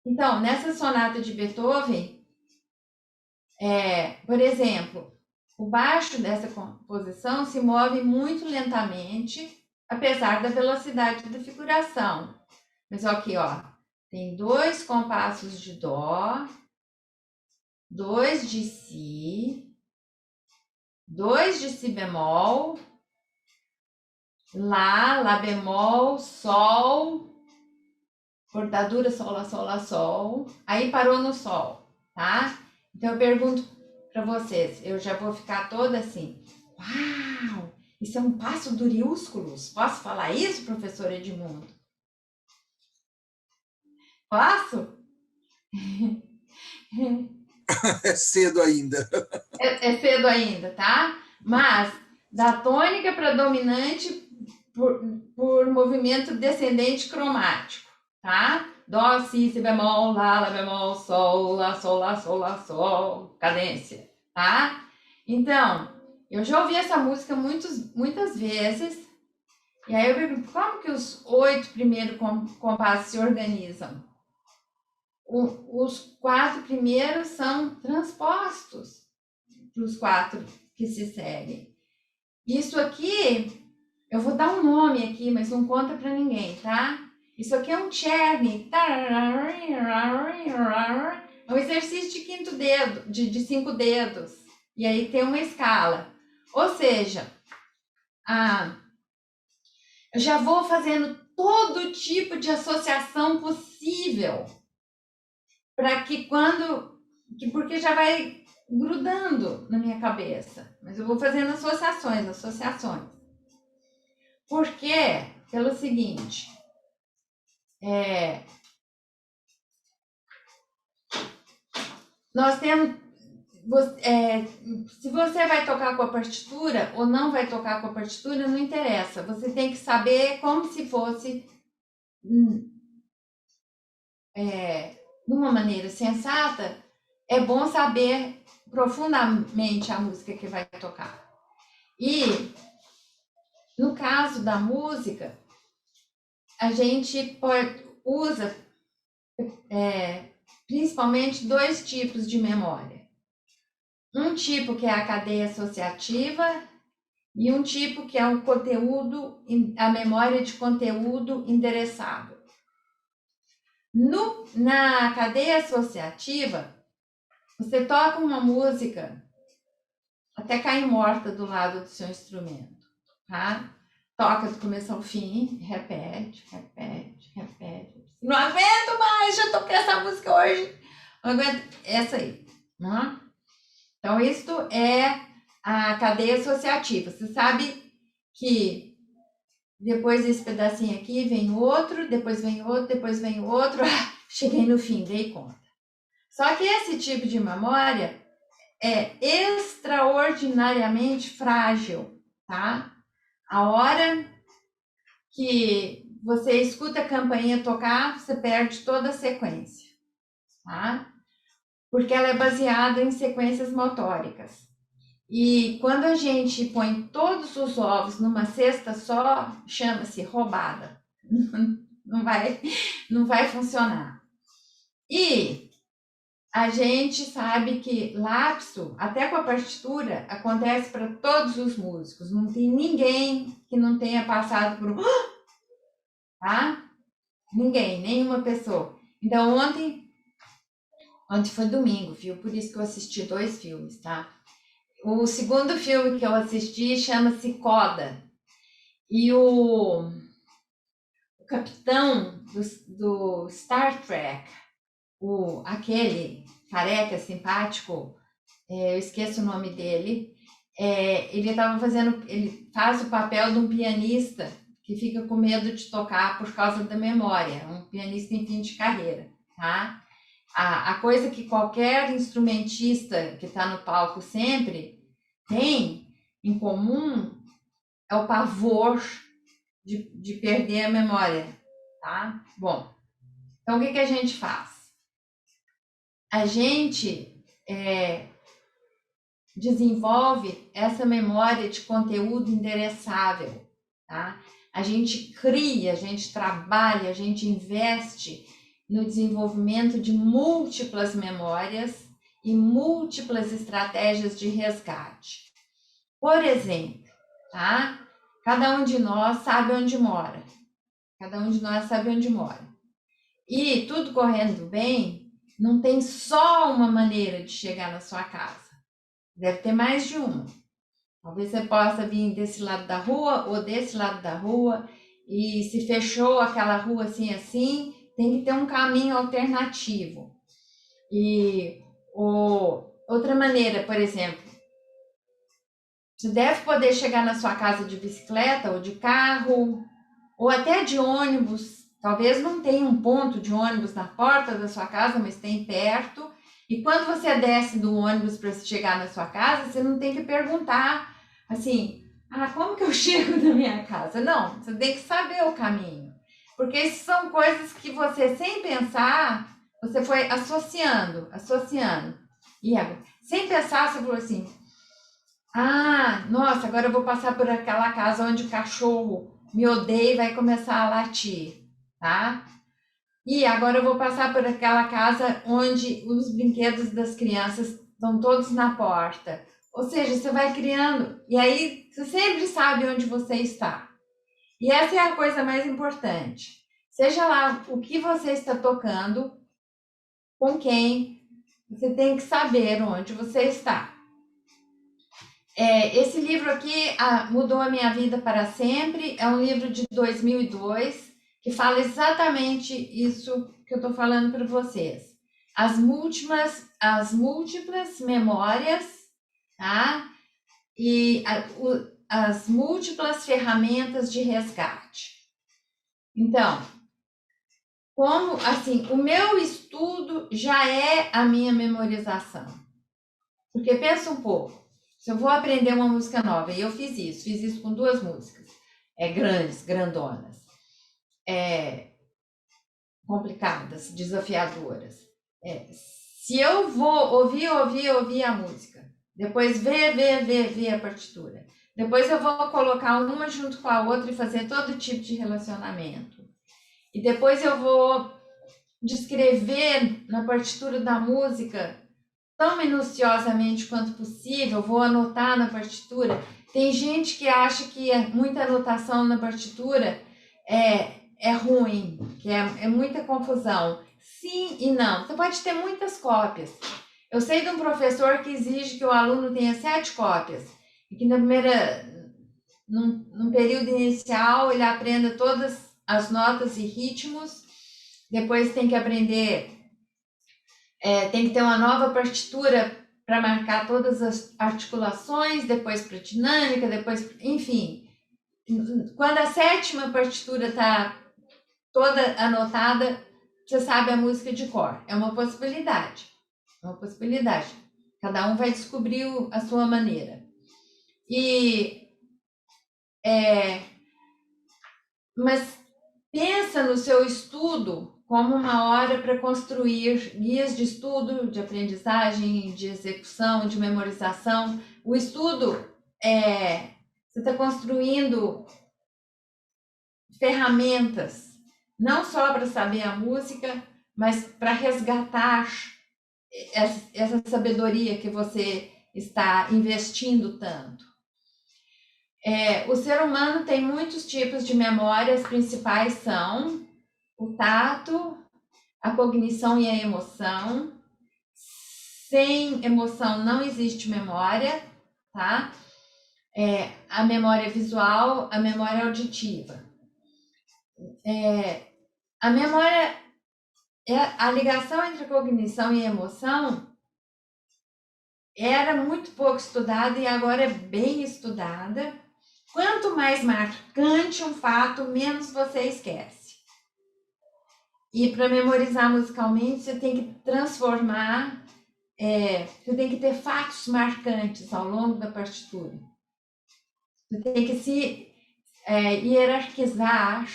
Então, nessa sonata de Beethoven, por exemplo, o baixo dessa composição se move muito lentamente, apesar da velocidade da figuração. Mas aqui, tem 2 compassos de Dó, 2 de Si, 2 de Si bemol, Lá bemol, Sol, cortadura, Sol, Lá, Sol, Lá, Sol. Aí parou no Sol, tá? Então eu pergunto para vocês, eu já vou ficar toda assim, uau, isso é um passo duriúsculos. Posso falar isso, professor Edmundo? Posso? É cedo ainda. É cedo ainda, tá? Mas da tônica predominante por movimento descendente cromático, tá? Dó, Si, Si bemol, Lá bemol, Sol, Lá, Sol, Lá, Sol, Lá, Sol, cadência, tá? Então, eu já ouvi essa música muitas vezes, e aí eu pergunto, como que os 8 primeiros compassos se organizam? Os 4 primeiros são transpostos para os 4 que se seguem. Isso aqui, eu vou dar um nome aqui, mas não conta para ninguém, tá? Isso aqui é um Czerny. É um exercício de 5º dedo, de 5 dedos. E aí tem uma escala. Ou seja, eu já vou fazendo todo tipo de associação possível para que porque já vai grudando na minha cabeça, mas eu vou fazendo associações. Por quê? Pelo seguinte, nós temos, se você vai tocar com a partitura ou não vai tocar com a partitura, não interessa. Você tem que saber como se fosse de uma maneira sensata. É bom saber profundamente a música que vai tocar. E no caso da música, a gente usa principalmente 2 tipos de memória. Um tipo que é a cadeia associativa e um tipo que é o conteúdo, a memória de conteúdo endereçável. Na cadeia associativa, você toca uma música até cair morta do lado do seu instrumento, tá? Toca do começo ao fim, repete. Não aguento mais, já toquei essa música hoje. Não aguento. Essa aí, né? Então, isto é a cadeia associativa. Você sabe que depois desse pedacinho aqui vem outro, depois vem outro, depois vem outro. Cheguei no fim, dei conta. Só que esse tipo de memória é extraordinariamente frágil, tá? A hora que você escuta a campainha tocar, você perde toda a sequência, tá? Porque ela é baseada em sequências motóricas. E quando a gente põe todos os ovos numa cesta só, chama-se roubada. Não vai funcionar. E a gente sabe que lapso, até com a partitura, acontece para todos os músicos. Não tem ninguém que não tenha passado por um... Tá? Ninguém, nenhuma pessoa. Então, ontem foi domingo, viu? Por isso que eu assisti 2 filmes, tá? O segundo filme que eu assisti chama-se Coda. E o capitão do Star Trek, aquele careca simpático, eu esqueço o nome dele, ele faz o papel de um pianista que fica com medo de tocar por causa da memória, um pianista em fim de carreira, tá? A coisa que qualquer instrumentista que está no palco sempre tem em comum é o pavor de perder a memória, tá? Bom, então o que a gente faz? A gente desenvolve essa memória de conteúdo endereçável, tá? A gente cria, a gente trabalha, a gente investe no desenvolvimento de múltiplas memórias e múltiplas estratégias de resgate. Por exemplo, tá? Cada um de nós sabe onde mora. E tudo correndo bem, não tem só uma maneira de chegar na sua casa. Deve ter mais de uma. Talvez você possa vir desse lado da rua ou desse lado da rua, e se fechou aquela rua assim, tem que ter um caminho alternativo. E outra maneira, por exemplo, você deve poder chegar na sua casa de bicicleta ou de carro, ou até de ônibus. Talvez não tenha um ponto de ônibus na porta da sua casa, mas tem perto. E quando você desce do ônibus para chegar na sua casa, você não tem que perguntar assim, como que eu chego na minha casa? Não, você tem que saber o caminho. Porque isso são coisas que você, sem pensar, você foi associando. E sem pensar, você falou assim, nossa, agora eu vou passar por aquela casa onde o cachorro me odeia e vai começar a latir, tá? E agora eu vou passar por aquela casa onde os brinquedos das crianças estão todos na porta. Ou seja, você vai criando, e aí você sempre sabe onde você está. E essa é a coisa mais importante. Seja lá o que você está tocando, com quem, você tem que saber onde você está. Esse livro aqui mudou a minha vida para sempre. É um livro de 2002 que fala exatamente isso que eu estou falando para vocês. As múltiplas memórias, tá? E as múltiplas ferramentas de resgate. Então, o meu estudo já é a minha memorização. Porque pensa um pouco, se eu vou aprender uma música nova, e eu fiz isso com 2 músicas, grandes, grandonas, complicadas, desafiadoras. Se eu vou ouvir a música, depois ver a partitura, depois eu vou colocar uma junto com a outra e fazer todo tipo de relacionamento, e depois eu vou descrever na partitura da música tão minuciosamente quanto possível, vou anotar na partitura. Tem gente que acha que muita anotação na partitura é ruim, que é muita confusão. Sim e não. Você pode ter muitas cópias. Eu sei de um professor que exige que o aluno tenha 7 cópias e que num período inicial ele aprenda todas as notas e ritmos, depois tem que aprender, tem que ter uma nova partitura para marcar todas as articulações, depois para dinâmica, enfim. Quando a 7ª partitura está toda anotada, você sabe a música de cor. É uma possibilidade. Cada um vai descobrir a sua maneira. Mas pensa no seu estudo como uma hora para construir guias de estudo, de aprendizagem, de execução, de memorização. O estudo você está construindo ferramentas, não só para saber a música, mas para resgatar essa sabedoria que você está investindo tanto. O ser humano tem muitos tipos de memória, as principais são o tato, a cognição e a emoção. Sem emoção não existe memória, tá? A memória visual, a memória auditiva. A memória, a ligação entre cognição e emoção era muito pouco estudada e agora é bem estudada. Quanto mais marcante um fato, menos você esquece. E para memorizar musicalmente, você tem que transformar, você tem que ter fatos marcantes ao longo da partitura. Você tem que se hierarquizar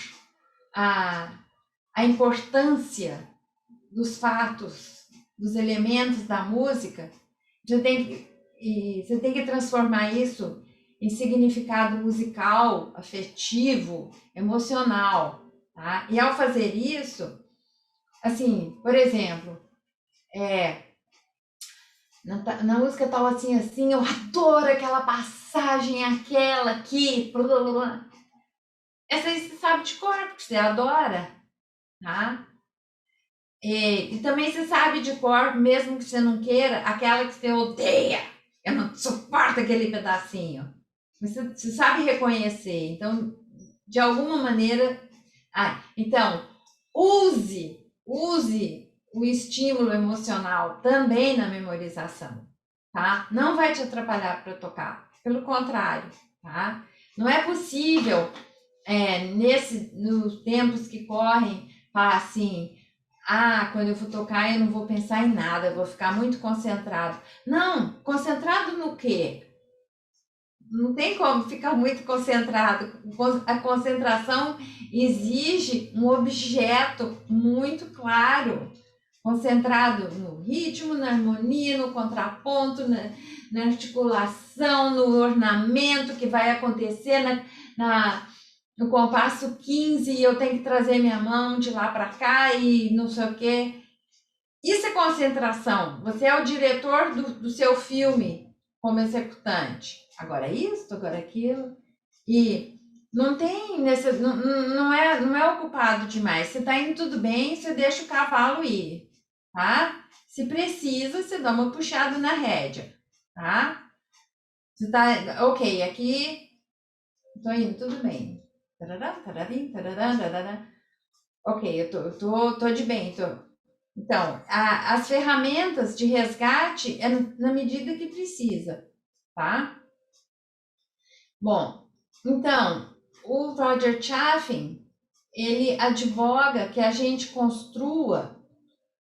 a importância dos fatos, dos elementos da música. Você tem que transformar isso em significado musical, afetivo, emocional, tá? E ao fazer isso, assim, por exemplo, na música tal assim, eu adoro aquela passagem, aquela aqui, blá, blá, blá. Essa aí você sabe de cor, porque você adora, tá? E também você sabe de cor, mesmo que você não queira, aquela que você odeia. Eu não suporto aquele pedacinho. Mas você sabe reconhecer. Então, de alguma maneira... então, use o estímulo emocional também na memorização, tá? Não vai te atrapalhar para tocar. Pelo contrário, tá? Não é possível, nos tempos que correm, falar assim... quando eu for tocar eu não vou pensar em nada, eu vou ficar muito concentrado. Não, concentrado no quê? Não tem como ficar muito concentrado. A concentração exige um objeto muito claro, concentrado no ritmo, na harmonia, no contraponto, na articulação, no ornamento que vai acontecer no compasso 15, e eu tenho que trazer minha mão de lá para cá e não sei o quê. Isso é concentração. Você é o diretor do seu filme como executante. Agora isso, agora aquilo. E não tem não é ocupado demais. Se tá indo tudo bem, você deixa o cavalo ir, tá? Se precisa, você dá uma puxada na rédea, tá? Você tá, ok, aqui tô indo tudo bem. Ok, eu tô de bem. Então, as ferramentas de resgate é na medida que precisa, tá? Bom, então, o Roger Chaffin, ele advoga que a gente construa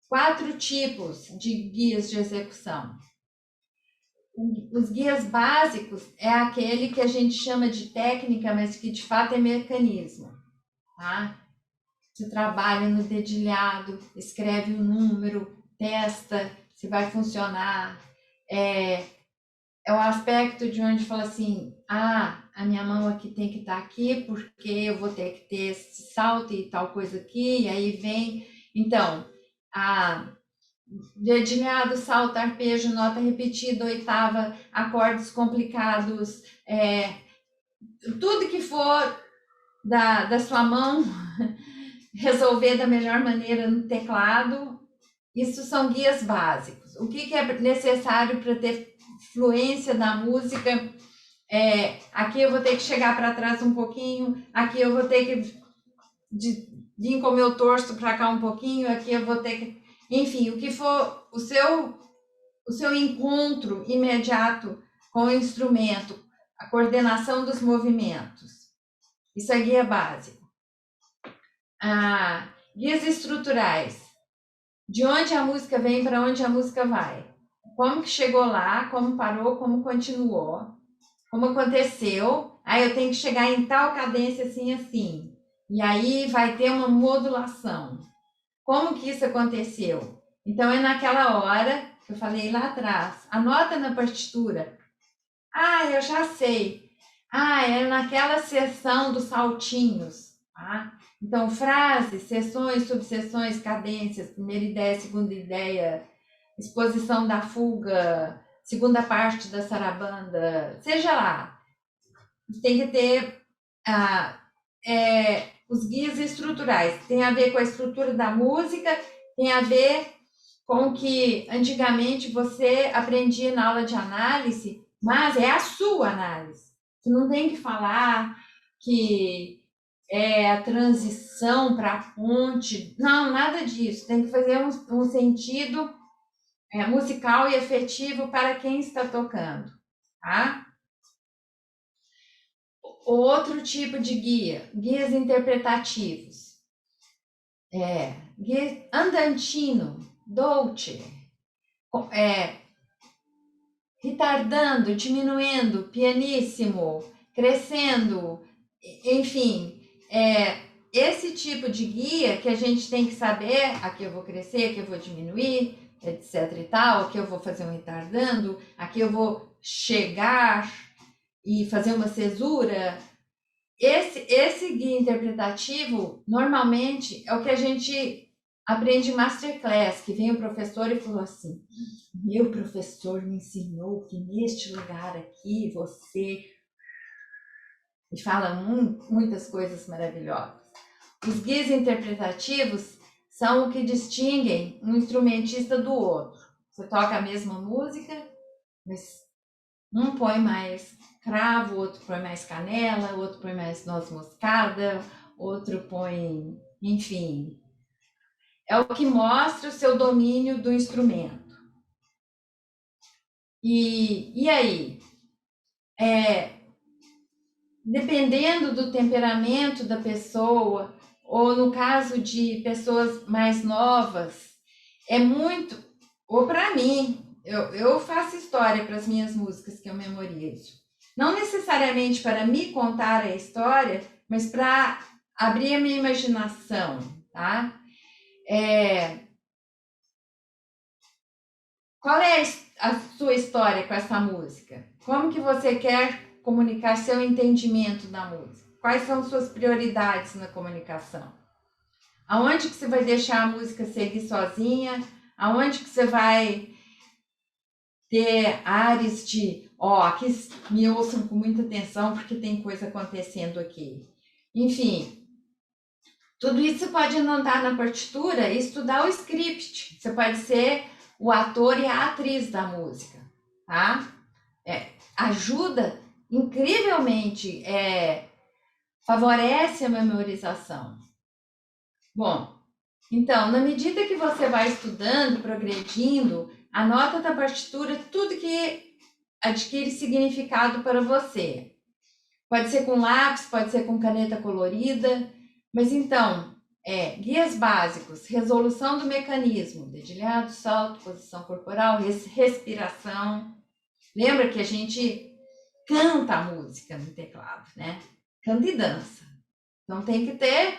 4 tipos de guias de execução. Os guias básicos é aquele que a gente chama de técnica, mas que de fato é mecanismo, tá? Você trabalha no dedilhado, escreve o número, testa se vai funcionar. É o aspecto de onde fala assim, a minha mão aqui tem que estar aqui, porque eu vou ter que ter esse salto e tal coisa aqui, e aí vem. Então, dedilhado, salto, arpejo, nota repetida, oitava, acordes complicados, tudo que for da sua mão resolver da melhor maneira no teclado, isso são guias básicos. O que é necessário para ter fluência da música? Aqui eu vou ter que chegar para trás um pouquinho, aqui eu vou ter que vir com o meu torso para cá um pouquinho, aqui eu vou ter que... Enfim, o que for o seu encontro imediato com o instrumento, a coordenação dos movimentos. Isso é guia básico. Guias estruturais. De onde a música vem, para onde a música vai. Como que chegou lá, como parou, como continuou, como aconteceu. Aí eu tenho que chegar em tal cadência assim, assim. E aí vai ter uma modulação. Como que isso aconteceu? Então é naquela hora que eu falei lá atrás. Anota na partitura. Eu já sei. É naquela seção dos saltinhos. Tá? Então, frases, seções, subseções, cadências, primeira ideia, segunda ideia, exposição da fuga, segunda parte da sarabanda, seja lá. Tem que ter os guias estruturais. Tem a ver com a estrutura da música, tem a ver com o que antigamente você aprendia na aula de análise, mas é a sua análise. Você não tem que falar que é a transição para a ponte. Não, nada disso. Tem que fazer um sentido musical e afetivo para quem está tocando, tá? Outro tipo de guia, guias interpretativos. Guia andantino, dolce, retardando, diminuindo, pianíssimo, crescendo, enfim, esse tipo de guia que a gente tem que saber, aqui eu vou crescer, aqui eu vou diminuir, etc e tal, aqui eu vou fazer um retardando, aqui eu vou chegar e fazer uma cesura. Esse guia interpretativo, normalmente, é o que a gente aprende em Masterclass, que vem o professor e falou assim, meu professor me ensinou que neste lugar aqui você... E fala muitas coisas maravilhosas. Os guias interpretativos são o que distinguem um instrumentista do outro. Você toca a mesma música, mas um põe mais cravo, outro põe mais canela, outro põe mais noz moscada, outro põe... Enfim, é o que mostra o seu domínio do instrumento. E aí? Dependendo do temperamento da pessoa, ou no caso de pessoas mais novas, ou para mim, eu faço história para as minhas músicas que eu memorizo. Não necessariamente para me contar a história, mas para abrir a minha imaginação, tá? Qual é a sua história com essa música? Como que você quer comunicar seu entendimento da música? Quais são suas prioridades na comunicação? Aonde que você vai deixar a música seguir sozinha? Aonde que você vai ter ares de, aqui me ouçam com muita atenção porque tem coisa acontecendo aqui. Enfim, tudo isso você pode anotar na partitura e estudar o script. Você pode ser o ator e a atriz da música, tá? Ajuda incrivelmente, favorece a memorização. Bom, então, na medida que você vai estudando, progredindo, anota da partitura tudo que adquire significado para você. Pode ser com lápis, pode ser com caneta colorida, mas então, guias básicos, resolução do mecanismo, dedilhado, salto, posição corporal, respiração, Lembra que a gente canta a música no teclado, né? Canta e dança. Então tem que ter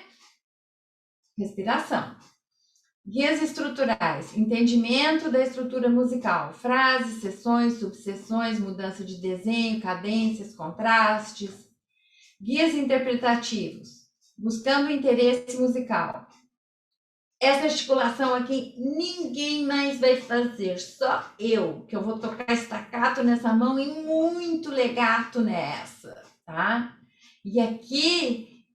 respiração. Guias estruturais, entendimento da estrutura musical, frases, seções, subseções, mudança de desenho, cadências, contrastes. Guias interpretativos, buscando o interesse musical. Essa articulação aqui ninguém mais vai fazer, só eu, que eu vou tocar staccato nessa mão e muito legato nessa, tá? E aqui,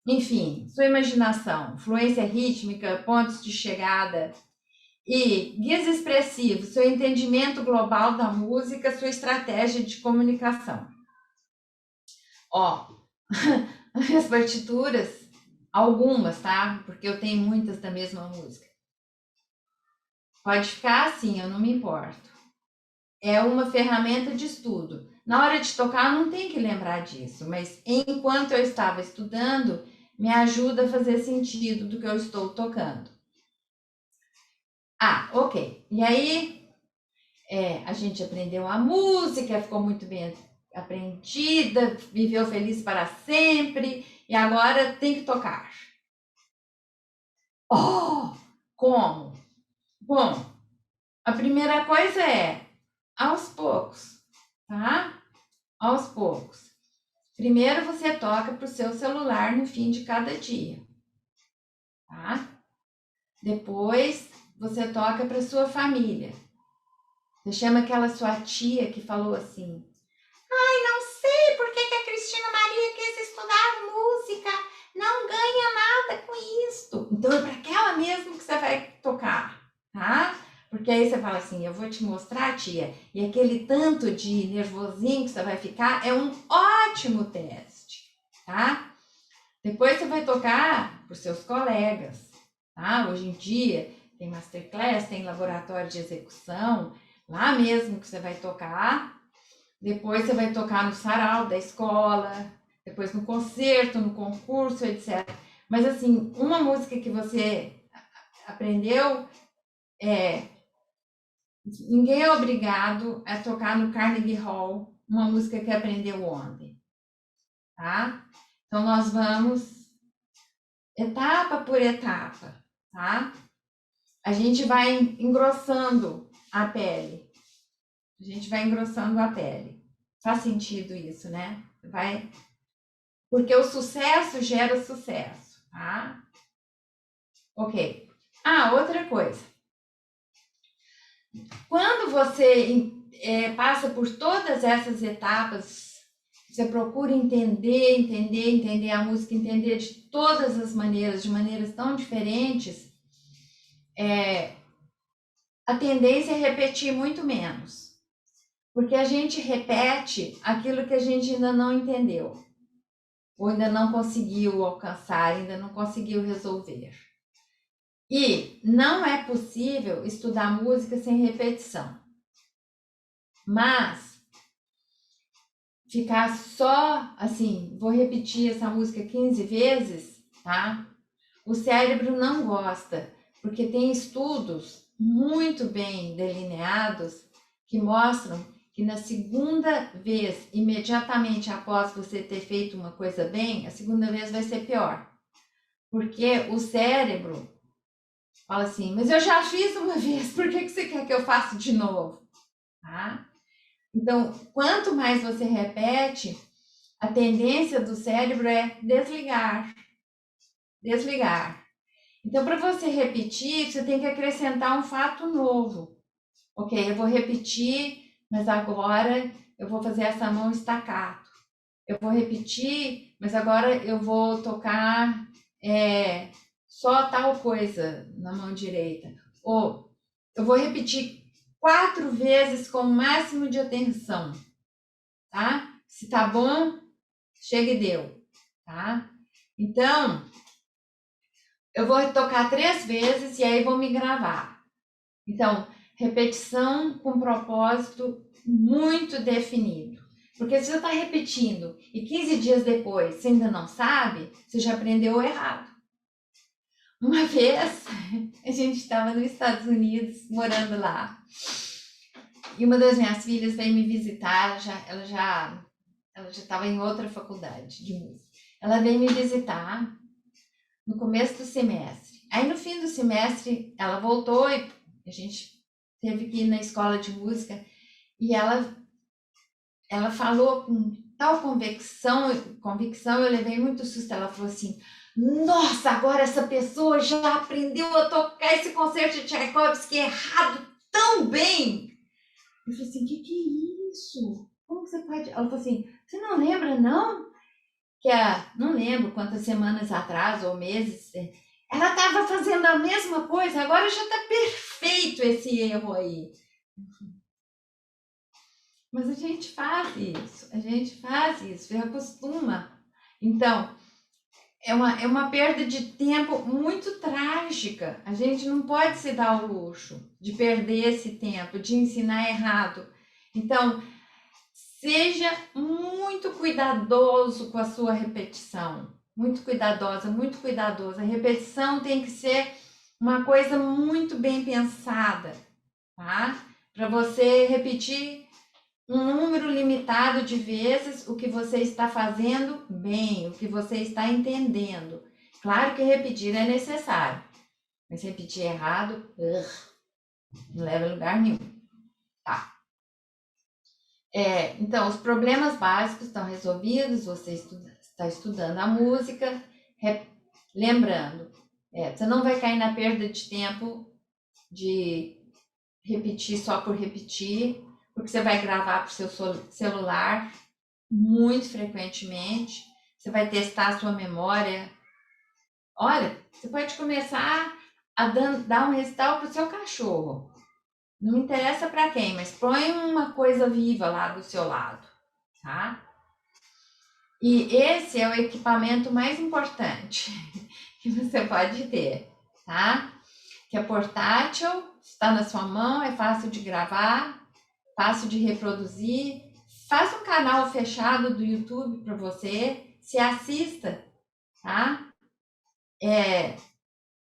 enfim, sua imaginação, fluência rítmica, pontos de chegada e guias expressivos, seu entendimento global da música, sua estratégia de comunicação. Ó, as partituras, algumas, tá? Porque eu tenho muitas da mesma música. Pode ficar assim, eu não me importo. É uma ferramenta de estudo. Na hora de tocar, não tem que lembrar disso, mas enquanto eu estava estudando, me ajuda a fazer sentido do que eu estou tocando. Ah, ok. E aí, a gente aprendeu a música, ficou muito bem aprendida, viveu feliz para sempre, e agora tem que tocar. Oh, como? Bom, a primeira coisa é aos poucos, tá? Aos poucos. Primeiro você toca para o seu celular no fim de cada dia, tá? Depois você toca para sua família. Você chama aquela sua tia que falou assim: ai, não sei por que a Cristina Maria quis estudar música, não ganha nada com isto. Então é para aquela mesmo que você vai tocar, tá? Porque aí você fala assim, eu vou te mostrar, tia, e aquele tanto de nervosinho que você vai ficar é um ótimo teste, tá? Depois você vai tocar para os seus colegas, tá? Hoje em dia tem masterclass, tem laboratório de execução, lá mesmo que você vai tocar. Depois você vai tocar no sarau da escola, depois no concerto, no concurso, etc. Mas assim, uma música que você aprendeu, ninguém é obrigado a tocar no Carnegie Hall uma música que aprendeu ontem, tá? Então nós vamos etapa por etapa, tá? A gente vai engrossando a pele. A gente vai engrossando a pele. Faz sentido isso, né? Porque o sucesso gera sucesso, tá? Ok. Ah, outra coisa. Quando você passa por todas essas etapas, você procura entender a música, entender de todas as maneiras, de maneiras tão diferentes, a tendência é repetir muito menos. Porque a gente repete aquilo que a gente ainda não entendeu, ou ainda não conseguiu alcançar, ainda não conseguiu resolver. E não é possível estudar música sem repetição. Mas ficar só assim, vou repetir essa música 15 vezes, tá? O cérebro não gosta, porque tem estudos muito bem delineados que mostram que na segunda vez, imediatamente após você ter feito uma coisa bem, a segunda vez vai ser pior. Porque o cérebro fala assim, mas eu já fiz uma vez, por que você quer que eu faça de novo? Tá? Então, quanto mais você repete, a tendência do cérebro é desligar. Desligar. Então, para você repetir, você tem que acrescentar um fato novo. Ok, eu vou repetir, mas agora eu vou fazer essa mão staccato. Eu vou repetir, mas agora eu vou tocar só tal coisa na mão direita. Ou eu vou repetir 4 vezes com o máximo de atenção, tá? Se tá bom, chega e deu, tá? Então, eu vou tocar 3 vezes e aí vou me gravar. Então, repetição com propósito muito definido. Porque se você está repetindo e 15 dias depois você ainda não sabe, você já aprendeu errado. Uma vez, a gente estava nos Estados Unidos, morando lá. E uma das minhas filhas veio me visitar, ela já estava em outra faculdade de música. Ela veio me visitar no começo do semestre. Aí no fim do semestre ela voltou e a gente teve que ir na escola de música e ela falou com tal convicção, eu levei muito susto. Ela falou assim: nossa, agora essa pessoa já aprendeu a tocar esse concerto de Tchaikovsky errado tão bem. Eu falei assim: que é isso? Como que você pode... Ela falou assim: você não lembra, não? Que não lembro quantas semanas atrás ou meses, ela estava fazendo a mesma coisa, agora já está perfeito esse erro aí. Mas a gente faz isso, acostuma. Então, é uma perda de tempo muito trágica. A gente não pode se dar o luxo de perder esse tempo, de ensinar errado. Então, seja muito cuidadoso com a sua repetição. Muito cuidadosa, muito cuidadosa. A repetição tem que ser uma coisa muito bem pensada, tá? Para você repetir um número limitado de vezes o que você está fazendo bem, o que você está entendendo. Claro que repetir é necessário, mas repetir errado, não leva a lugar nenhum. Tá. Então, os problemas básicos estão resolvidos, você está estudando a música, lembrando, você não vai cair na perda de tempo de repetir só por repetir, porque você vai gravar para o seu celular muito frequentemente, você vai testar a sua memória. Olha, você pode começar a dar um recital para o seu cachorro. Não interessa para quem, mas põe uma coisa viva lá do seu lado, tá? E esse é o equipamento mais importante que você pode ter, tá? Que é portátil, está na sua mão, é fácil de gravar, fácil de reproduzir. Faça um canal fechado do YouTube para você, se assista, tá?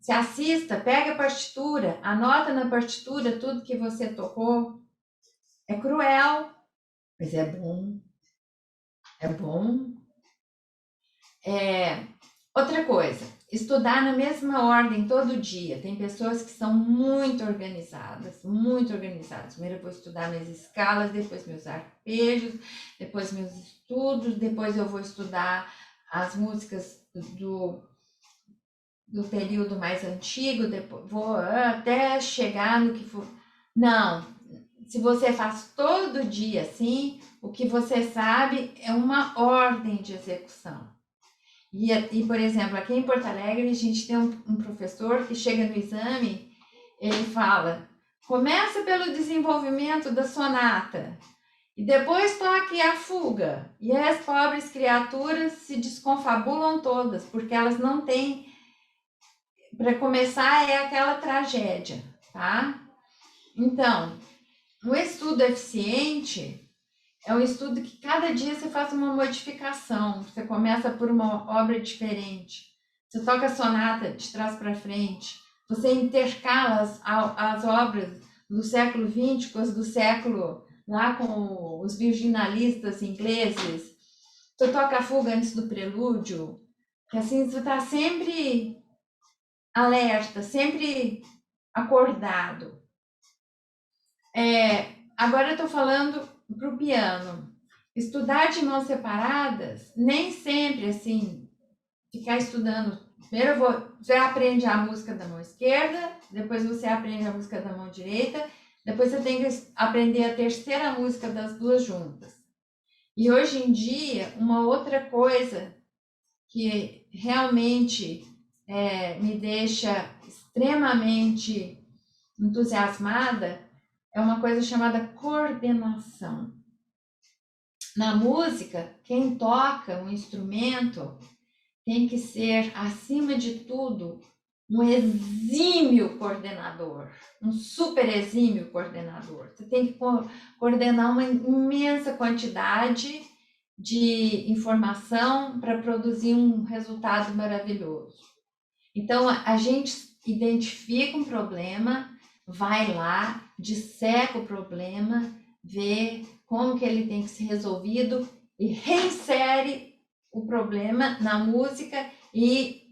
Se assista, pega a partitura, anota na partitura tudo que você tocou. É cruel, mas é bom. É bom. Outra coisa, estudar na mesma ordem todo dia. Tem pessoas que são muito organizadas, muito organizadas. Primeiro eu vou estudar minhas escalas, depois meus arpejos, depois meus estudos, depois eu vou estudar as músicas do período mais antigo, depois vou até chegar no que for. Não, se você faz todo dia assim, o que você sabe é uma ordem de execução. E, por exemplo, aqui em Porto Alegre, a gente tem um professor que chega no exame, ele fala: começa pelo desenvolvimento da sonata, e depois toque a fuga. E as pobres criaturas se desconfabulam todas, porque elas não têm... Para começar, é aquela tragédia, tá? Então, o estudo eficiente é um estudo que cada dia você faz uma modificação. Você começa por uma obra diferente. Você toca a sonata de trás para frente. Você intercala as obras do século XX com as do século... lá com os virginalistas ingleses. Você toca a fuga antes do prelúdio. E assim, você está sempre alerta, sempre acordado. Agora eu estou falando para o piano. Estudar de mãos separadas, nem sempre assim, ficar estudando. Primeiro você aprende a música da mão esquerda, depois você aprende a música da mão direita, depois você tem que aprender a terceira música das duas juntas. E hoje em dia, uma outra coisa que realmente me deixa extremamente entusiasmada é uma coisa chamada coordenação. Na música, quem toca um instrumento tem que ser, acima de tudo, um exímio coordenador, um super exímio coordenador. Você tem que coordenar uma imensa quantidade de informação para produzir um resultado maravilhoso. Então, a gente identifica um problema, vai lá, disseca o problema, vê como que ele tem que ser resolvido e reinsere o problema na música e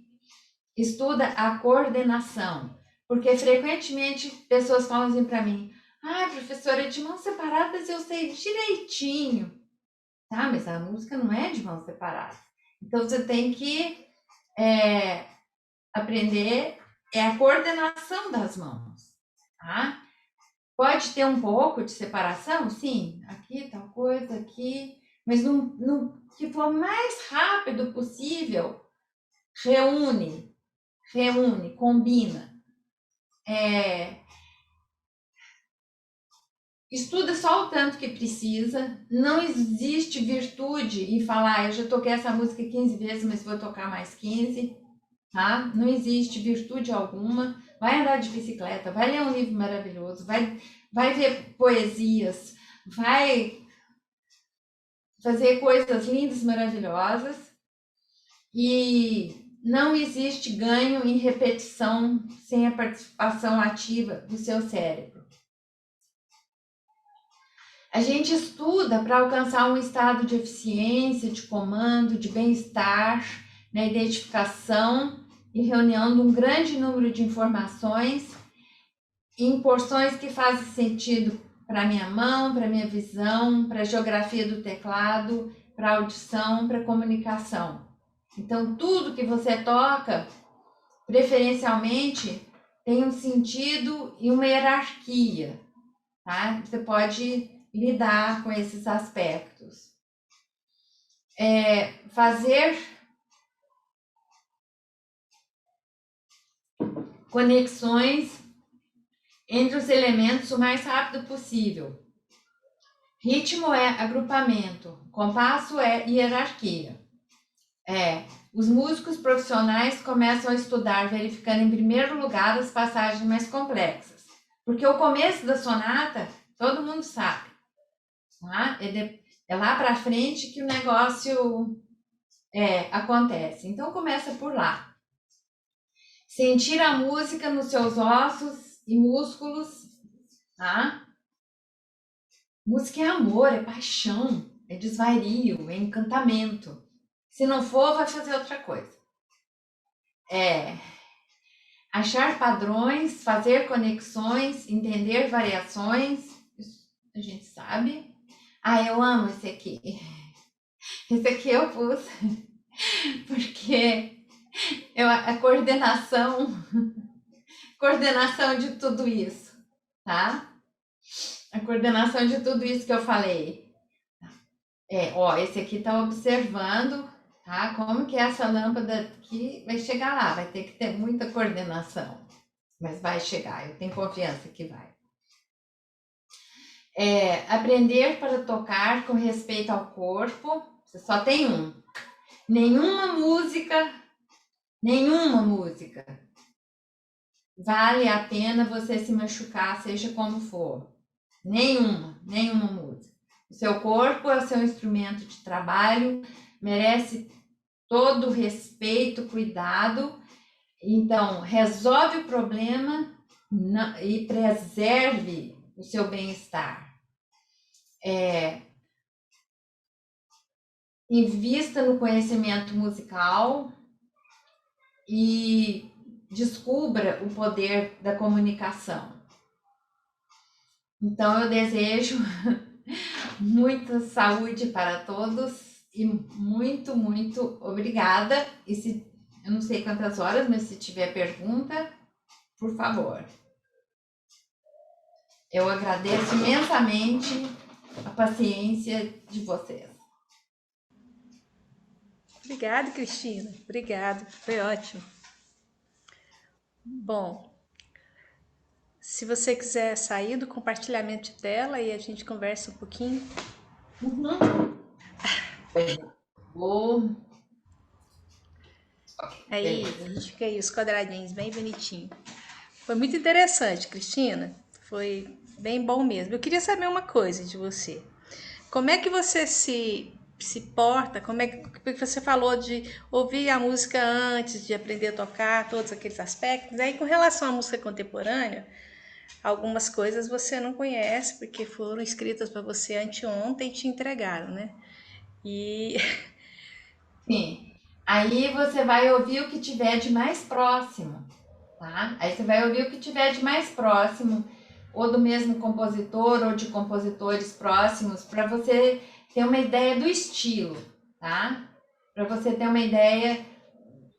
estuda a coordenação. Porque frequentemente pessoas falam assim para mim: "Ah, professora, de mãos separadas eu sei direitinho." Tá, mas a música não é de mãos separadas. Então você tem que aprender a coordenação das mãos, tá? Pode ter um pouco de separação, sim, aqui tal coisa, aqui, mas no que for mais rápido possível, reúne, combina. Estuda só o tanto que precisa, não existe virtude em falar, eu já toquei essa música 15 vezes, mas vou tocar mais 15, tá? Não existe virtude alguma. Vai andar de bicicleta, vai ler um livro maravilhoso, vai ver poesias, vai fazer coisas lindas, maravilhosas, e não existe ganho em repetição sem a participação ativa do seu cérebro. A gente estuda para alcançar um estado de eficiência, de comando, de bem-estar, na identificação e reunião de um grande número de informações em porções que fazem sentido para a minha mão, para a minha visão, para a geografia do teclado, para a audição, para a comunicação. Então, tudo que você toca, preferencialmente, tem um sentido e uma hierarquia, tá? Você pode lidar com esses aspectos. Fazer conexões entre os elementos o mais rápido possível. Ritmo é agrupamento, compasso é hierarquia. Os músicos profissionais começam a estudar verificando em primeiro lugar as passagens mais complexas, porque o começo da sonata todo mundo sabe, tá? É lá para frente que o negócio acontece. Então começa por lá. Sentir a música nos seus ossos e músculos, tá? Música é amor, é paixão, é desvario, é encantamento. Se não for, vai fazer outra coisa. Achar padrões, fazer conexões, entender variações, isso a gente sabe. Eu amo esse aqui. Esse aqui eu pus porque a coordenação de tudo isso, tá? A coordenação de tudo isso que eu falei. Esse aqui tá observando, tá? Como que essa lâmpada aqui vai chegar lá? Vai ter que ter muita coordenação, mas vai chegar, eu tenho confiança que vai. Aprender para tocar com respeito ao corpo, você só tem um. Nenhuma música vale a pena você se machucar, seja como for. Nenhuma música. O seu corpo é o seu instrumento de trabalho, merece todo respeito, cuidado. Então, resolve o problema e preserve o seu bem-estar. Invista no conhecimento musical e descubra o poder da comunicação. Então, eu desejo muita saúde para todos e muito, muito obrigada. E eu não sei quantas horas, mas se tiver pergunta, por favor. Eu agradeço imensamente a paciência de vocês. Obrigada, Cristina. Obrigada, foi ótimo. Bom, se você quiser sair do compartilhamento de tela e a gente conversa um pouquinho. Aí, a gente fica aí, os quadradinhos bem bonitinho. Foi muito interessante, Cristina. Foi bem bom mesmo. Eu queria saber uma coisa de você. Como é que você se porta? Como é que você falou de ouvir a música antes de aprender a tocar, todos aqueles aspectos? Aí, com relação à música contemporânea, algumas coisas você não conhece, porque foram escritas para você anteontem e te entregaram, né? E Sim. Aí você vai ouvir o que tiver de mais próximo, tá? Aí você vai ouvir o que tiver de mais próximo, ou do mesmo compositor, ou de compositores próximos, para você ter uma ideia do estilo, tá? Para você ter uma ideia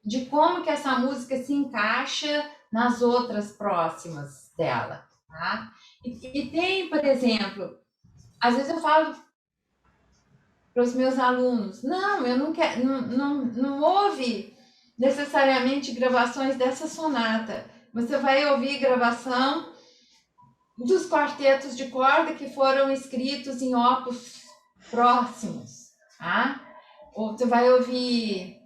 de como que essa música se encaixa nas outras próximas dela, tá? E tem, por exemplo, às vezes eu falo para os meus alunos, não, eu não quero, não ouve necessariamente gravações dessa sonata. Você vai ouvir gravação dos quartetos de corda que foram escritos em opus próximos, tá? Ou você vai ouvir,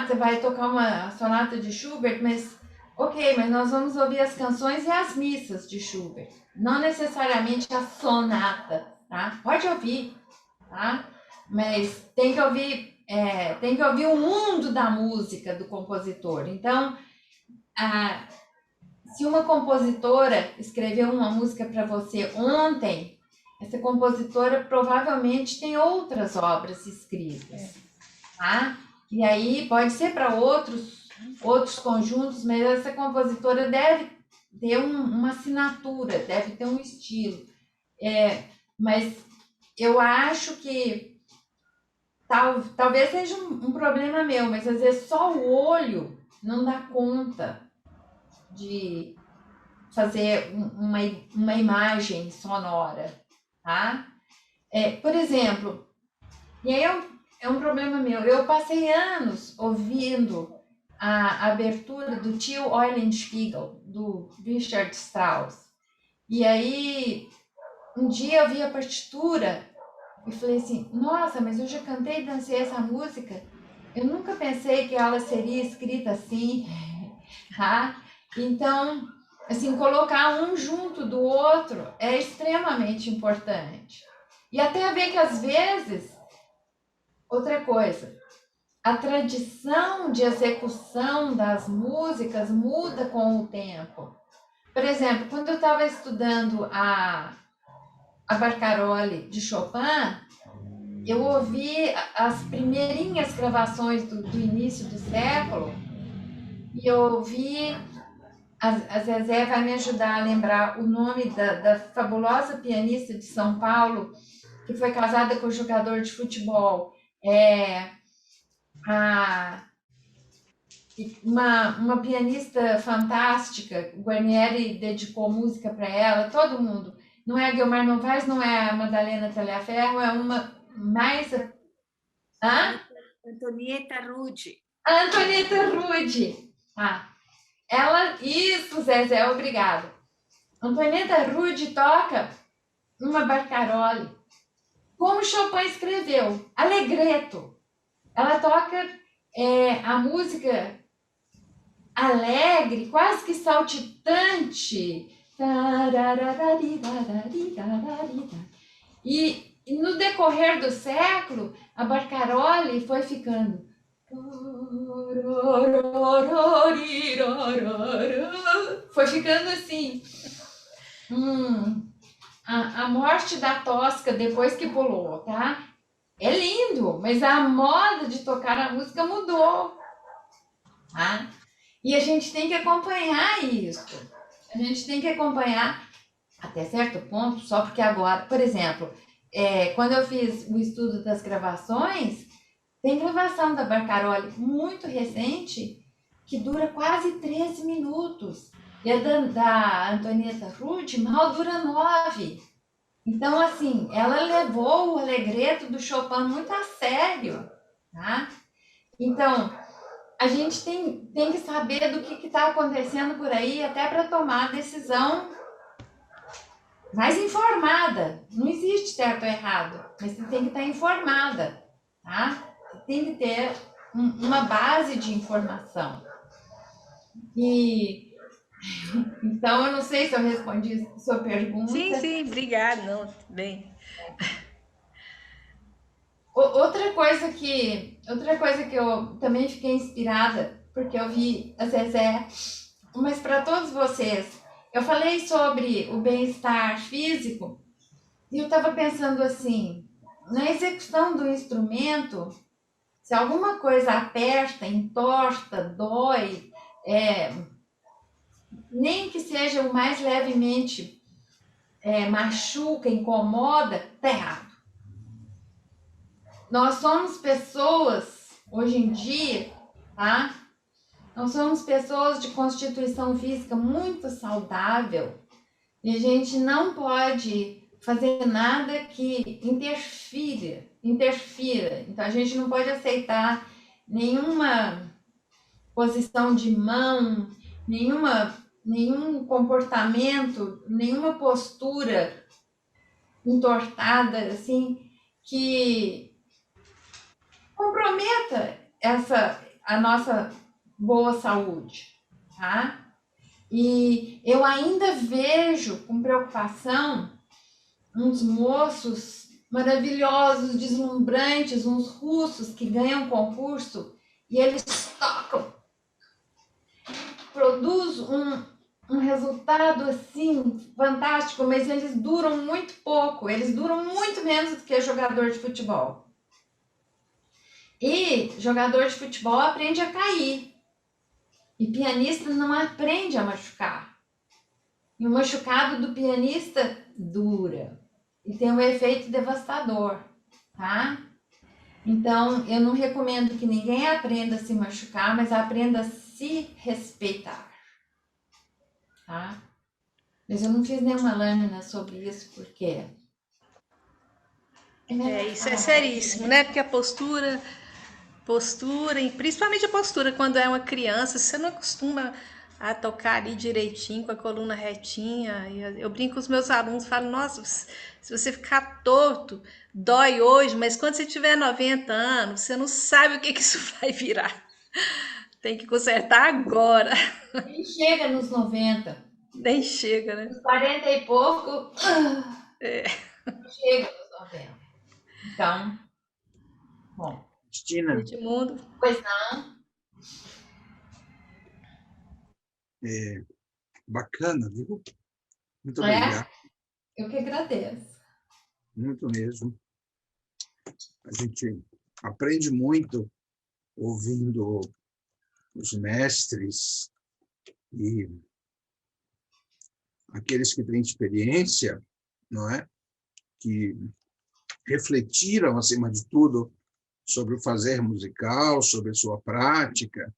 você vai tocar uma sonata de Schubert, mas ok, mas nós vamos ouvir as canções e as missas de Schubert, não necessariamente a sonata, tá? Pode ouvir, tá? Mas tem que ouvir o mundo da música do compositor. Então, se uma compositora escreveu uma música para você ontem, essa compositora provavelmente tem outras obras escritas, tá? E aí pode ser para outros conjuntos, mas essa compositora deve ter uma assinatura, deve ter um estilo. Mas eu acho que talvez seja um problema meu, mas às vezes só o olho não dá conta de fazer uma imagem sonora, tá? Por exemplo, e aí é um problema meu, eu passei anos ouvindo a abertura do Tio Eulenspiegel, do Richard Strauss, e aí um dia eu vi a partitura e falei assim, nossa, mas eu já cantei e dancei essa música, eu nunca pensei que ela seria escrita assim, tá? Então, assim, colocar um junto do outro é extremamente importante. E até ver que às vezes, outra coisa, a tradição de execução das músicas muda com o tempo. Por exemplo, quando eu estava estudando a Barcarolle de Chopin, eu ouvi as primeirinhas gravações do início do século e eu ouvi, a Zezé vai me ajudar a lembrar o nome da fabulosa pianista de São Paulo, que foi casada com o jogador de futebol. Uma pianista fantástica, o Guarnieri dedicou música para ela, todo mundo. Não é a Guilmar Novaes, não é a Madalena Tagliaferro, é uma mais... Antonieta Ruddi. A Antonieta Ruddi. Isso, Zezé, obrigado. Antonieta Ruddi toca uma Barcarolle, como Chopin escreveu, Allegretto. Ela toca a música alegre, quase que saltitante. E no decorrer do século, a Barcarolle foi ficando. Foi ficando assim. A morte da Tosca depois que pulou, tá? É lindo, mas a moda de tocar a música mudou, tá? E a gente tem que acompanhar isso. A gente tem que acompanhar até certo ponto, só porque agora, por exemplo, quando eu fiz o estudo das gravações, tem gravação da Barcarolle muito recente que dura quase 13 minutos. E a da Antonieta Ruddi mal dura 9. Então, assim, ela levou o Allegretto do Chopin muito a sério, tá? Então, a gente tem que saber do que está acontecendo por aí, até para tomar a decisão mais informada. Não existe certo ou errado, mas você tem que estar informada, tá? Você tem que ter uma base de informação. Então, eu não sei se eu respondi a sua pergunta. Sim, obrigada. Não, bem. Outra coisa que eu também fiquei inspirada, porque eu vi a Zezé, mas para todos vocês, eu falei sobre o bem-estar físico e eu estava pensando assim, na execução do instrumento, se alguma coisa aperta, entorta, dói, nem que seja o mais levemente machuca, incomoda, tá errado. Nós somos pessoas, hoje em dia, tá? Nós somos pessoas de constituição física muito saudável e a gente não pode fazer nada que interfira. Então, a gente não pode aceitar nenhuma posição de mão, nenhum comportamento, nenhuma postura entortada, assim, que comprometa a nossa boa saúde, tá? E eu ainda vejo com preocupação uns moços maravilhosos, deslumbrantes, uns russos que ganham concurso e eles tocam, produz um resultado assim fantástico, mas eles duram muito pouco, eles duram muito menos do que jogador de futebol. E jogador de futebol aprende a cair. E pianista não aprende a machucar. E o machucado do pianista dura. E tem um efeito devastador, tá? Então, eu não recomendo que ninguém aprenda a se machucar, mas aprenda a se respeitar, tá? Mas eu não fiz nenhuma lâmina sobre isso, porque... Isso é seríssimo, né? Porque a postura, e principalmente a postura quando é uma criança, você não acostuma a tocar ali direitinho, com a coluna retinha. Eu brinco com os meus alunos, falo, nossa, se você ficar torto, dói hoje, mas quando você tiver 90 anos, você não sabe o que isso vai virar. Tem que consertar agora. Nem chega nos 90. Nem chega, né? Nos 40 e pouco, chega nos 90. Então, bom. Cristina, Edmundo. Pois não. bacana, viu? Muito obrigado, Eu que agradeço. muito mesmo. A gente aprende muito ouvindo os mestres e aqueles que têm experiência, não é? Que refletiram, acima de tudo, sobre o fazer musical, sobre a sua prática.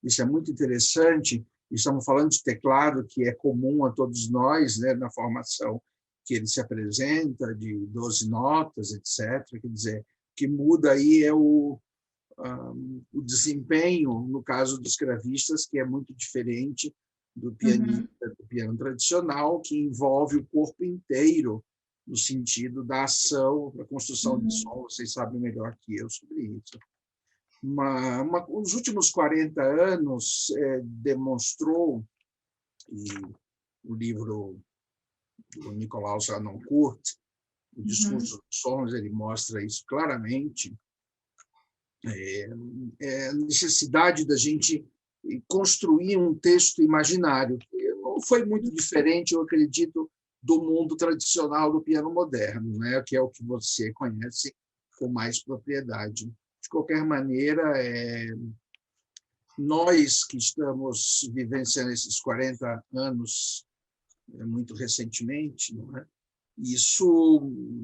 Isso é muito interessante. Estamos falando de teclado, que é comum a todos nós, né, na formação que ele se apresenta, de 12 notas, etc. Quer dizer, o que muda aí é o desempenho, no caso dos cravistas, que é muito diferente do pianista, do piano tradicional, que envolve o corpo inteiro, no sentido da ação, da construção de som. Vocês sabem melhor que eu sobre isso. Os últimos 40 anos demonstrou, e o livro do Nicolaus Harnoncourt, o Discurso dos Sons, ele mostra isso claramente, a necessidade da gente construir um texto imaginário. Não foi muito diferente, eu acredito, do mundo tradicional do piano moderno, né? Que é o que você conhece com mais propriedade. De qualquer maneira, nós que estamos vivenciando esses 40 anos muito recentemente, não é? Isso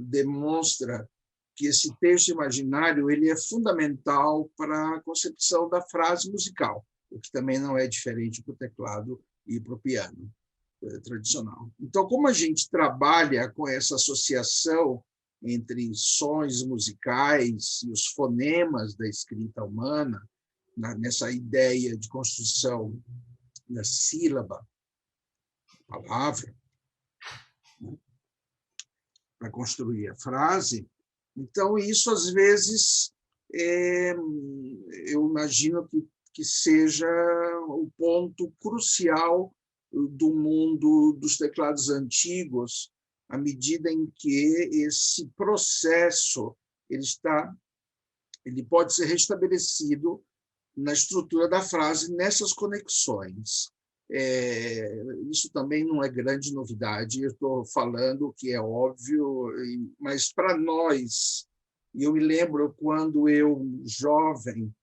demonstra que esse texto imaginário ele é fundamental para a concepção da frase musical, o que também não é diferente para o teclado e para o piano tradicional. Então, como a gente trabalha com essa associação entre sons musicais e os fonemas da escrita humana, nessa ideia de construção da sílaba, palavra, né, para construir a frase, então isso às vezes eu imagino que seja o ponto crucial do mundo dos teclados antigos, à medida em que esse processo ele pode ser restabelecido na estrutura da frase nessas conexões. Isso também não é grande novidade, eu estou falando que é óbvio, mas para nós, e eu me lembro quando eu, jovem,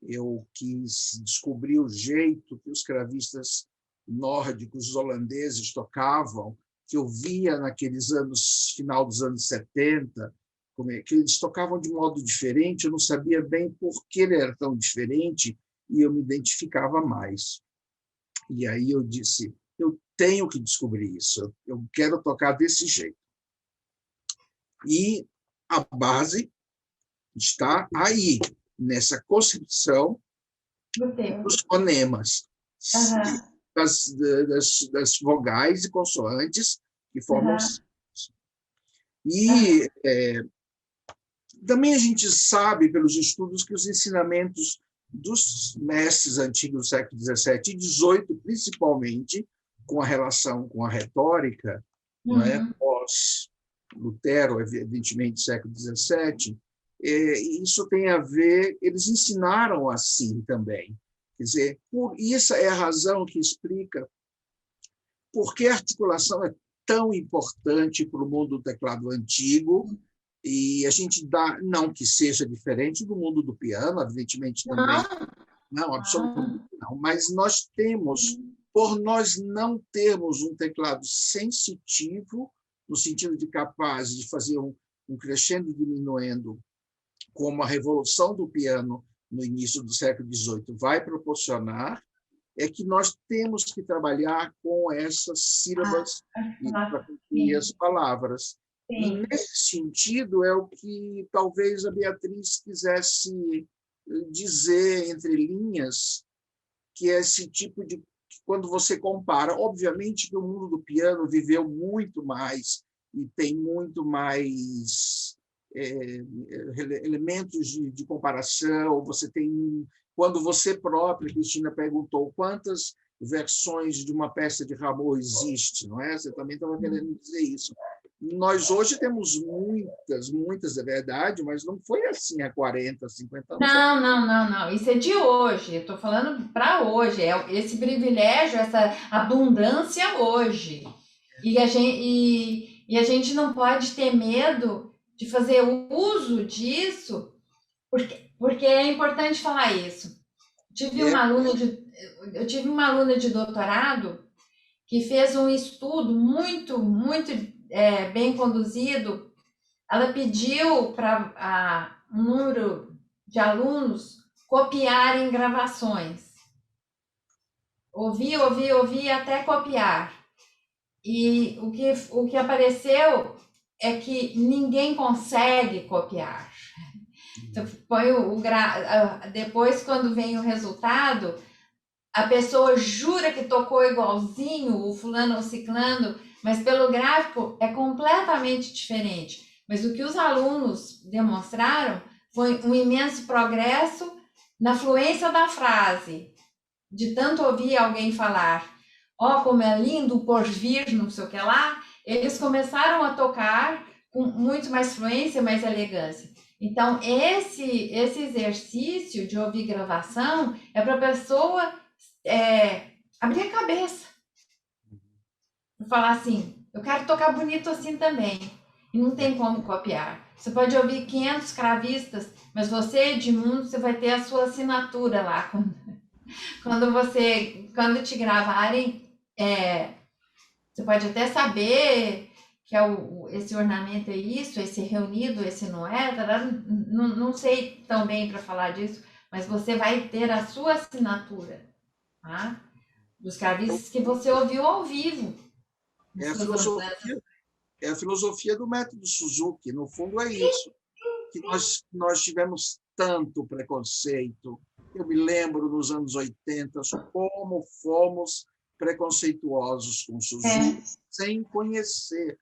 eu quis descobrir o jeito que os cravistas nórdicos, os holandeses tocavam, que eu via naqueles anos, final dos anos 70, que eles tocavam de modo diferente, eu não sabia bem por que ele era tão diferente e eu me identificava mais. E aí eu disse, eu tenho que descobrir isso, eu quero tocar desse jeito. E a base está aí, nessa concepção dos fonemas, das vogais e consoantes que formam sons. E também a gente sabe, pelos estudos, que os ensinamentos dos mestres antigos do século XVII e XVIII, principalmente, com a relação com a retórica, não é? Pós-Lutero, evidentemente, século XVII, isso tem a ver, eles ensinaram assim também. Quer dizer, isso é a razão que explica por que a articulação é tão importante para o mundo do teclado antigo, e a gente dá, não que seja diferente do mundo do piano, evidentemente também, não, absolutamente não, mas nós temos, por nós não termos um teclado sensitivo, no sentido de capaz de fazer um crescendo e diminuendo, como a revolução do piano no início do século XVIII vai proporcionar, é que nós temos que trabalhar com essas sílabas e as palavras. E, nesse sentido, é o que talvez a Beatriz quisesse dizer entre linhas, que é esse tipo de... Quando você compara, obviamente que o mundo do piano viveu muito mais e tem muito mais elementos de comparação. Você tem... Quando você própria, Cristina, perguntou quantas versões de uma peça de Rameau existe, não é? Você também estava querendo dizer isso. Nós hoje temos muitas, é verdade, mas não foi assim há 40, 50 anos. Não. Isso é de hoje. Eu estou falando para hoje. É esse privilégio, essa abundância hoje. E a gente não pode ter medo de fazer uso disso, porque é importante falar isso. Eu tive uma aluna de doutorado que fez um estudo muito bem conduzido. Ela pediu para um número de alunos copiarem gravações. Ouvir até copiar. E o que apareceu é que ninguém consegue copiar. Então, depois, quando vem o resultado, a pessoa jura que tocou igualzinho o fulano ou ciclano, mas pelo gráfico é completamente diferente. Mas o que os alunos demonstraram foi um imenso progresso na fluência da frase, de tanto ouvir alguém falar, como é lindo o porvir, não sei o que lá, eles começaram a tocar com muito mais fluência, mais elegância. Então, esse exercício de ouvir gravação é para a pessoa abrir a cabeça. Falar assim, eu quero tocar bonito assim também. E não tem como copiar. Você pode ouvir 500 cravistas, mas você, Edmundo, você vai ter a sua assinatura lá. Quando te gravarem, você pode até saber que esse ornamento é isso, esse reunido, esse não é. Não sei tão bem para falar disso, mas você vai ter a sua assinatura, tá? Dos cravistas que você ouviu ao vivo. É a filosofia do método Suzuki, no fundo é isso, que nós tivemos tanto preconceito. Eu me lembro nos anos 80 como fomos preconceituosos com Suzuki, sem conhecer.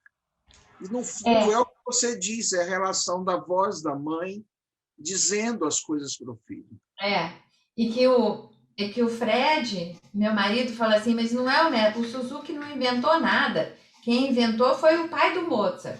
E, no fundo, é o que você disse, é a relação da voz da mãe dizendo as coisas para o filho. E que o Fred, meu marido, fala assim, mas não é o método, o Suzuki não inventou nada. Quem inventou foi o pai do Mozart.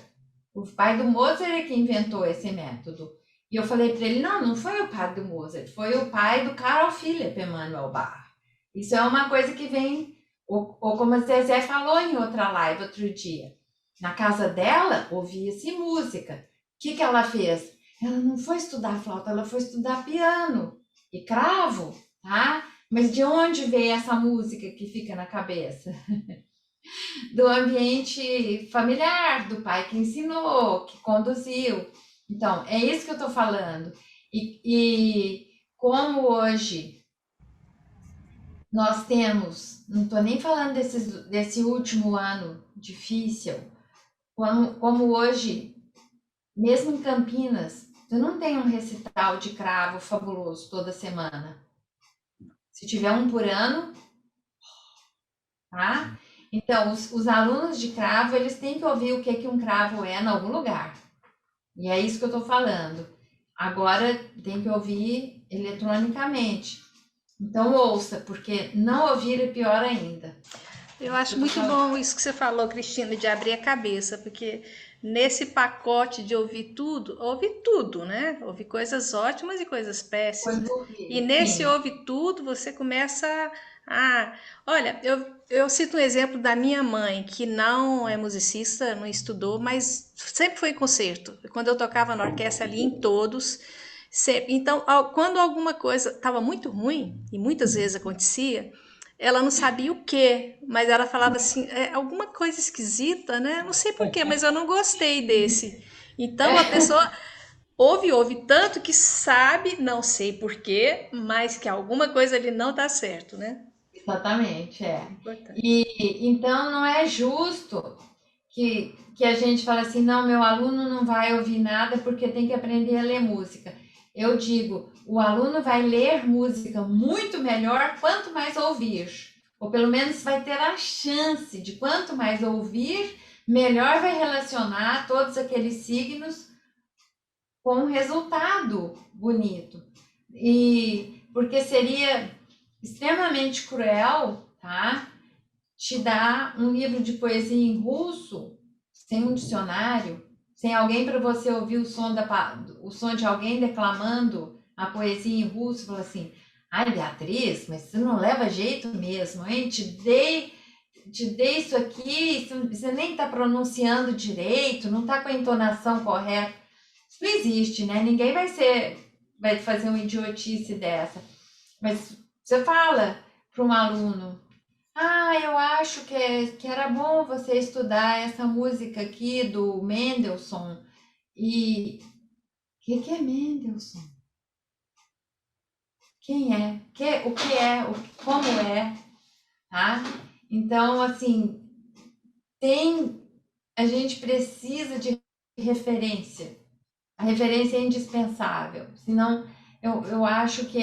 O pai do Mozart é que inventou esse método. E eu falei para ele, não foi o pai do Mozart, foi o pai do Carl Philipp Emanuel Bach. Isso é uma coisa que vem Ou como a Zezé falou em outra live outro dia, na casa dela ouvia-se música. O que ela fez? Ela não foi estudar flauta, ela foi estudar piano e cravo, tá? Mas de onde veio essa música que fica na cabeça? Do ambiente familiar, do pai que ensinou, que conduziu. Então, é isso que eu estou falando. E como hoje nós temos, não estou nem falando desse último ano difícil, como hoje, mesmo em Campinas, tu não tem um recital de cravo fabuloso toda semana. Se tiver um por ano, tá? Então, os alunos de cravo, eles têm que ouvir o que um cravo é em algum lugar. E é isso que eu estou falando. Agora tem que ouvir eletronicamente. Então ouça, porque não ouvir é pior ainda. Eu acho muito bom isso que você falou, Cristina, de abrir a cabeça, porque nesse pacote de ouvir tudo, né? Ouvir coisas ótimas e coisas péssimas. Quando E ouvir, nesse sim. ouvir tudo, você começa a. Olha, eu cito um exemplo da minha mãe, que não é musicista, não estudou, mas sempre foi em concerto. Quando eu tocava na orquestra ali em todos. Sempre. Então, quando alguma coisa estava muito ruim, e muitas vezes acontecia, ela não sabia o que, mas ela falava assim, alguma coisa esquisita, né? Não sei por quê, mas eu não gostei desse. Então a pessoa ouve tanto que sabe, não sei por quê, mas que alguma coisa ali não tá certo, né? Exatamente, é. Importante. E então não é justo que a gente fala assim, não, meu aluno não vai ouvir nada porque tem que aprender a ler música. Eu digo, o aluno vai ler música muito melhor quanto mais ouvir. Ou pelo menos vai ter a chance de quanto mais ouvir, melhor vai relacionar todos aqueles signos com um resultado bonito. E porque seria extremamente cruel, tá? Te dar um livro de poesia em russo, sem um dicionário, sem alguém para você ouvir o som de alguém declamando a poesia em russo, fala assim: ai, Beatriz, mas você não leva jeito mesmo, hein? Te dei isso aqui, você nem está pronunciando direito, não está com a entonação correta. Isso não existe, né? Ninguém vai fazer uma idiotice dessa. Mas você fala para um aluno: ah, eu acho que era bom você estudar essa música aqui do Mendelssohn. E o que é Mendelssohn? Quem é? O que é? Como é? Tá? Então, assim, a gente precisa de referência. A referência é indispensável. Senão, eu acho que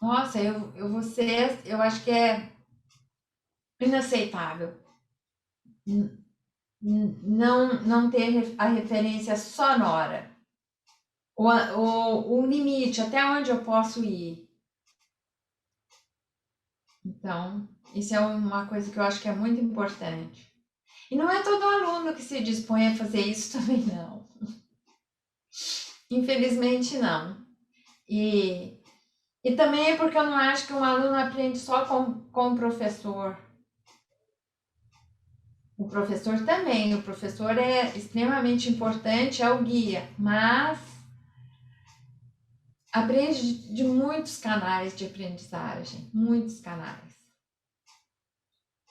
nossa, eu acho que é inaceitável não ter a referência sonora, o limite, até onde eu posso ir. Então, isso é uma coisa que eu acho que é muito importante. E não é todo aluno que se dispõe a fazer isso também, não. Infelizmente, não. E também é porque eu não acho que um aluno aprende só com o professor. O professor também, o professor é extremamente importante, é o guia, mas aprende de muitos canais de aprendizagem, muitos canais.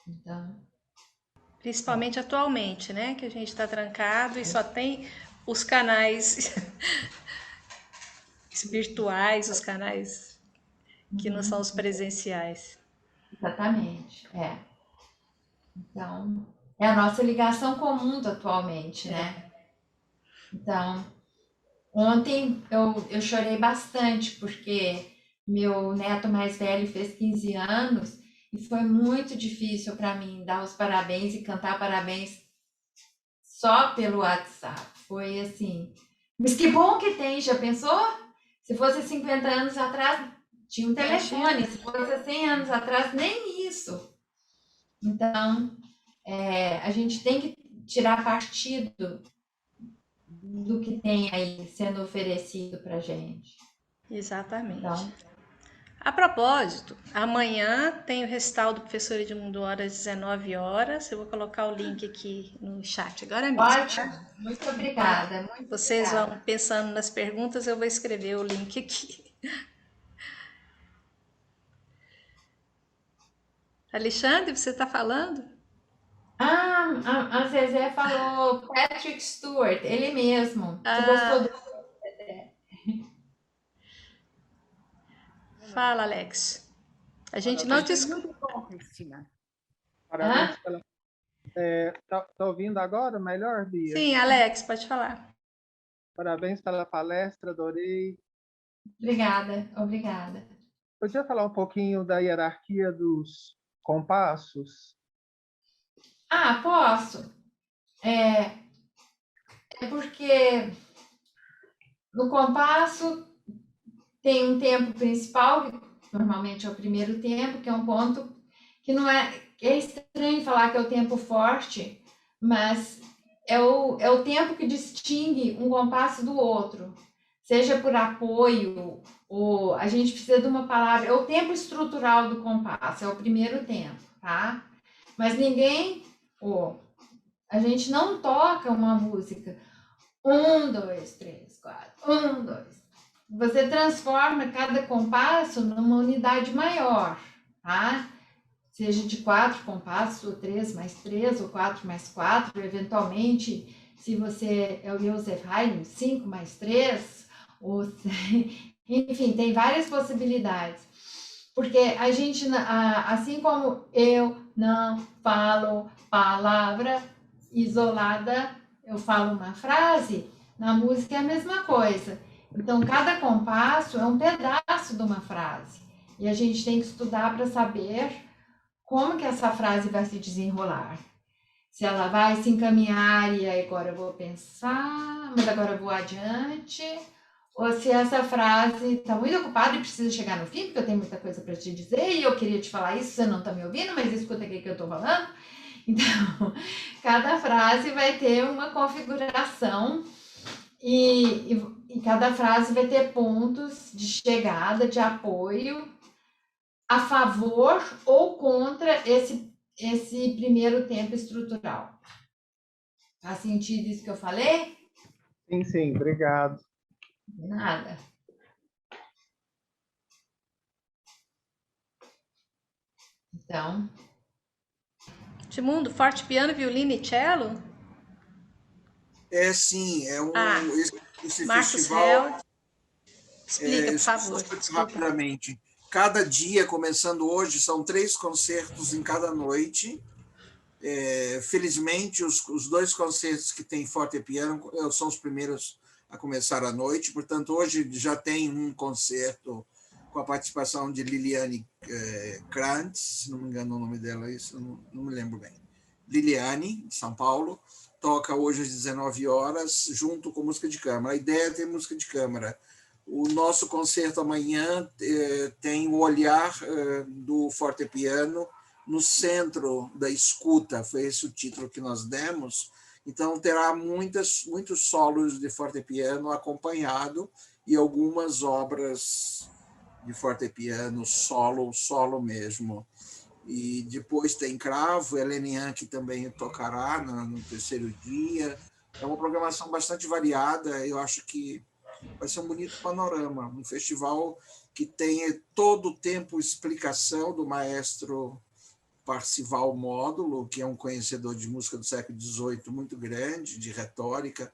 Então, Principalmente atualmente, né? Que a gente está trancado e só tem os canais virtuais, os canais que não são os presenciais. exatamente, é. Então, é a nossa ligação com o mundo atualmente, né? Então, ontem eu chorei bastante porque meu neto mais velho fez 15 anos e foi muito difícil para mim dar os parabéns e cantar parabéns só pelo WhatsApp. Foi assim. Mas que bom que tem, já pensou? Se fosse 50 anos atrás, tinha um telefone. Se fosse 100 anos atrás, nem isso. Então, a gente tem que tirar partido do que tem aí sendo oferecido para gente. Exatamente. Então, A propósito, amanhã tem o recital do professor Edmundo Hora às 19 horas. Eu vou colocar o link aqui no chat agora mesmo. Ótimo, muito obrigada. Muito Vocês obrigada. vão pensando nas perguntas, eu vou escrever o link aqui. Alexandre, você está falando? A Zezé falou Patrick Stewart, ele mesmo. Você gostou do... Fala, Alex. A gente não te escuta. Muito bom, Cristina. Parabéns pela... Tá ouvindo agora? Melhor, Bia? Sim, Alex, pode falar. Parabéns pela palestra, adorei. Obrigada, obrigada. Podia falar um pouquinho da hierarquia dos compassos? Posso. É porque no compasso tem um tempo principal, que normalmente é o primeiro tempo, que é um ponto que não é... É estranho falar que é o tempo forte, mas é o tempo que distingue um compasso do outro. Seja por apoio, ou a gente precisa de uma palavra... É o tempo estrutural do compasso, é o primeiro tempo, tá? Mas ninguém... a gente não toca uma música 1, 2, 3, 4, 1, 2. Você transforma cada compasso numa unidade maior, tá? Seja de 4 compassos, ou 3 mais 3, ou 4 mais 4, eventualmente, se você é o Joseph Haydn, 5 mais 3, ou... enfim, tem várias possibilidades. Porque a gente, assim como eu não falo palavra isolada, eu falo uma frase, na música é a mesma coisa. Então, cada compasso é um pedaço de uma frase. E a gente tem que estudar para saber como que essa frase vai se desenrolar. Se ela vai se encaminhar e aí agora eu vou pensar, mas agora eu vou adiante. Ou se essa frase está muito ocupada e precisa chegar no fim, porque eu tenho muita coisa para te dizer e eu queria te falar isso, você não está me ouvindo, mas escuta aqui que eu estou falando. Então, cada frase vai ter uma configuração e cada frase vai ter pontos de chegada, de apoio, a favor ou contra esse primeiro tempo estrutural. Faz sentido isso que eu falei? Sim, obrigado. De nada. Então... Edmundo, forte piano, violino e cello? Sim, esse Marcos festival... Hell. Explica, por favor. Rapidamente. Cada dia, começando hoje, são 3 concertos em cada noite. Felizmente, os 2 concertos que tem forte e piano são os primeiros a começar à noite. Portanto, hoje já tem um concerto com a participação de Liliane Krantz, se não me engano o nome dela, isso não me lembro bem. Liliane, de São Paulo, toca hoje às 19 horas, junto com música de câmara. A ideia é ter música de câmara. O nosso concerto amanhã tem o olhar do fortepiano no centro da escuta, foi esse o título que nós demos. Então, terá muitos solos de fortepiano acompanhado e algumas obras de fortepiano solo mesmo. E depois tem cravo, Helene Yankee também tocará no terceiro dia. É uma programação bastante variada, eu acho que vai ser um bonito panorama, um festival que tem todo o tempo explicação do maestro Parcival Módulo, que é um conhecedor de música do século XVIII muito grande, de retórica.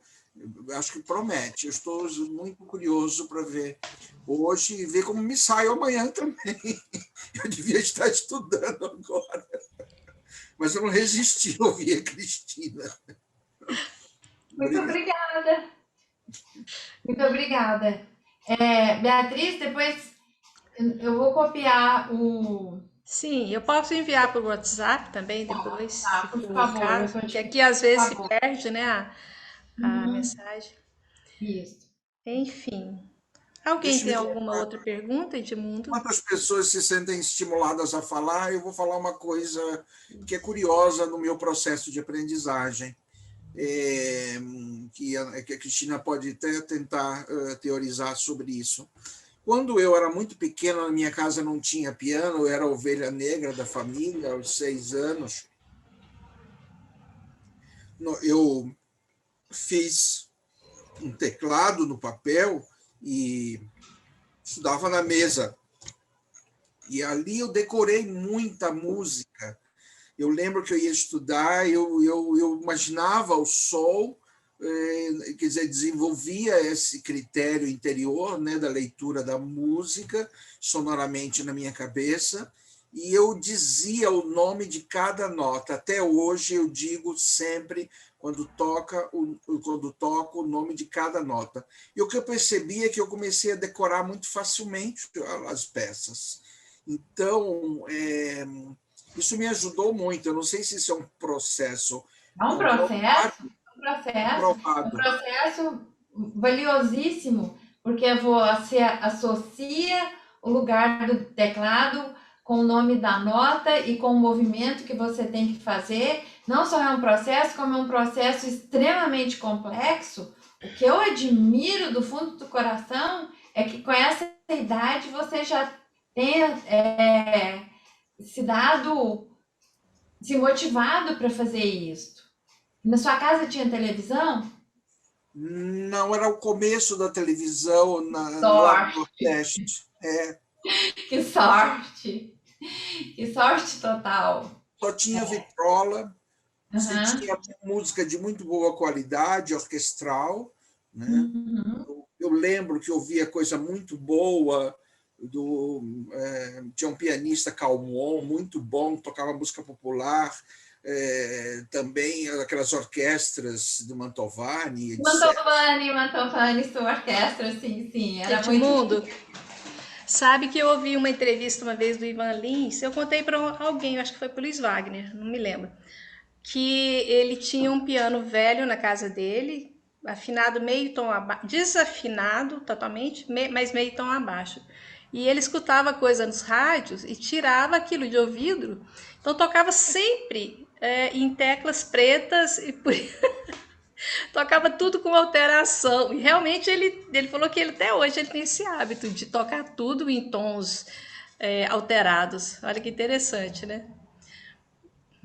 Eu acho que promete. Eu estou muito curioso para ver hoje e ver como me saio amanhã também. Eu devia estar estudando agora, mas eu não resisti a ouvir a Cristina. Muito obrigada. Muito obrigada. Beatriz, depois eu vou copiar o... Sim, eu posso enviar por WhatsApp também depois, Tá, por favor. porque aqui às vezes se perde, né, a mensagem. Isso. Enfim. Alguém tem alguma outra pergunta, Edmundo? Quantas pessoas se sentem estimuladas a falar? Eu vou falar uma coisa que é curiosa no meu processo de aprendizagem, que a Cristina pode até tentar teorizar sobre isso. Quando eu era muito pequeno, na minha casa não tinha piano, eu era a ovelha negra da família, aos 6 anos. Eu fiz um teclado no papel e estudava na mesa. E ali eu decorei muita música. Eu lembro que eu ia estudar, eu imaginava o sol, quer dizer, desenvolvia esse critério interior, né, da leitura da música, sonoramente na minha cabeça, e eu dizia o nome de cada nota. Até hoje eu digo sempre, quando toco o nome de cada nota. E o que eu percebi é que eu comecei a decorar muito facilmente as peças. Então, isso me ajudou muito. Eu não sei se isso é um processo É um processo, um comprovado. processo valiosíssimo, porque você associa o lugar do teclado com o nome da nota e com o movimento que você tem que fazer. Não só é um processo, como é um processo extremamente complexo. O que eu admiro do fundo do coração é que com essa idade você já tenha se motivado para fazer isso. Na sua casa tinha televisão? Não era o começo da televisão lá no Sorte! Nordeste. Que sorte! Que sorte total! Só tinha vitrola, se Uhum. tinha música de muito boa qualidade, orquestral, né? Uhum. Eu lembro que eu via coisa muito boa, tinha um pianista Calmon, muito bom, tocava música popular, também aquelas orquestras do Mantovani, etc. Mantovani, sua orquestra, sim, sim, era muito. Edmundo, sabe que eu ouvi uma entrevista uma vez do Ivan Lins, eu contei para alguém, acho que foi para o Luiz Wagner, não me lembro, que ele tinha um piano velho na casa dele, afinado meio tom abaixo, desafinado totalmente, mas meio tom abaixo. E ele escutava coisa nos rádios e tirava aquilo de ouvido, então tocava sempre em teclas pretas e por tocava tudo com alteração. E realmente ele falou que ele, até hoje ele tem esse hábito de tocar tudo em tons alterados. Olha que interessante, né?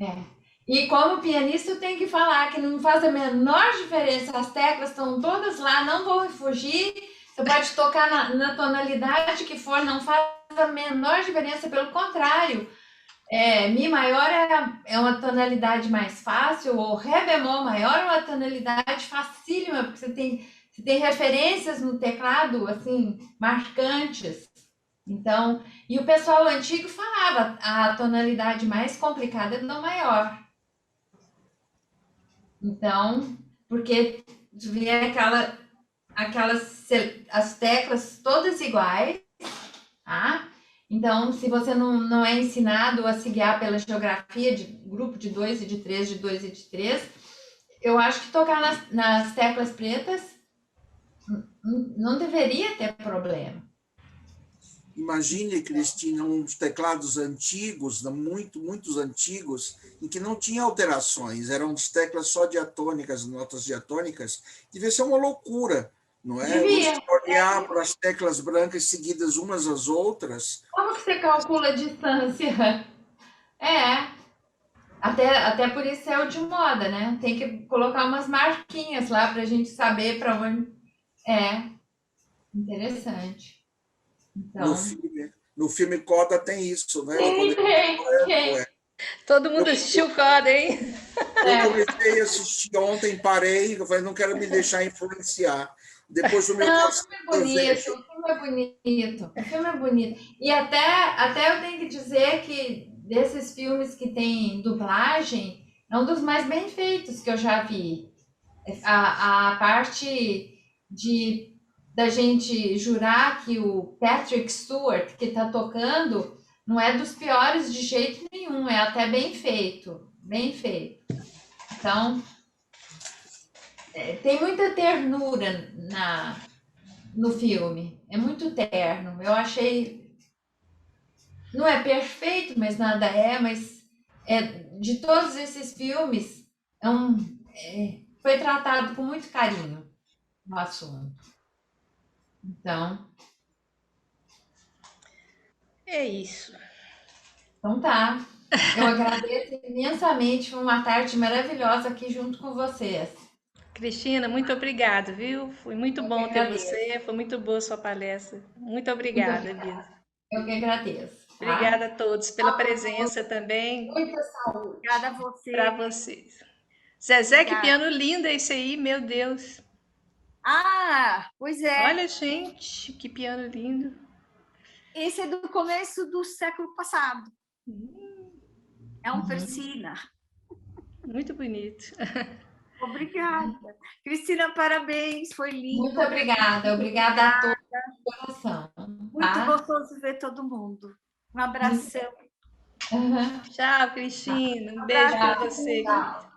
É. E como pianista, eu tenho que falar que não faz a menor diferença, as teclas estão todas lá, não vão fugir. Você pode tocar na tonalidade que for, não faz a menor diferença, pelo contrário. Mi maior é uma tonalidade mais fácil, ou Ré bemol maior é uma tonalidade facílima, porque você tem referências no teclado, assim, marcantes. Então, e o pessoal antigo falava a tonalidade mais complicada é Dó maior. Então, porque vê as teclas todas iguais, tá? Então, se você não é ensinado a se guiar pela geografia de grupo de 2 e de 3, de 2 e de 3, eu acho que tocar nas teclas pretas não deveria ter problema. Imagine, Cristina, uns teclados antigos, muitos antigos, em que não tinha alterações, eram teclas só diatônicas, notas diatônicas. Devia ser uma loucura, não é? Você Devia. olhar para as teclas brancas seguidas umas às outras. Como que você calcula a distância? É, até por isso é o de moda, né? Tem que colocar umas marquinhas lá para a gente saber para onde. É, interessante. No Então, filme, no filme Coda tem isso, né? Quando tem, ele tem. Todo eu, mundo assistiu Coda, hein? eu É. comecei a assistir ontem, parei, eu falei, não quero me deixar influenciar. Depois o meu Não, o coração filme é bonito, deseja. o filme é bonito, o filme é bonito. E até eu tenho que dizer que desses filmes que tem dublagem, é um dos mais bem feitos que eu já vi. A parte de da gente jurar que o Patrick Stewart que está tocando não é dos piores de jeito nenhum, é até bem feito, bem feito. Então, tem muita ternura no filme. É muito terno. Eu achei. Não é perfeito, mas nada é, mas de todos esses filmes, foi tratado com muito carinho no assunto. Então, É isso. Então tá. Eu agradeço imensamente, foi uma tarde maravilhosa aqui junto com vocês. Cristina, muito obrigada, viu? Foi muito Eu que bom ter agradeço. você, foi muito boa a sua palestra. Muito Muito obrigada, obrigada. Bia. Eu que agradeço, tá? Obrigada a todos pela presença também Muita saúde. Obrigada a para você. vocês. Zezé, que Obrigada. piano lindo é esse aí, meu Deus. Ah, pois é. Olha, gente, que piano lindo. Esse é do começo do século passado. É um Persina. Muito bonito. Obrigada. Cristina, parabéns. Foi lindo. Muito obrigada. Obrigada a todos de coração. Muito Tá? gostoso ver todo mundo. Um abração. Uhum. Tchau, Cristina. Um beijo para você. Tchau.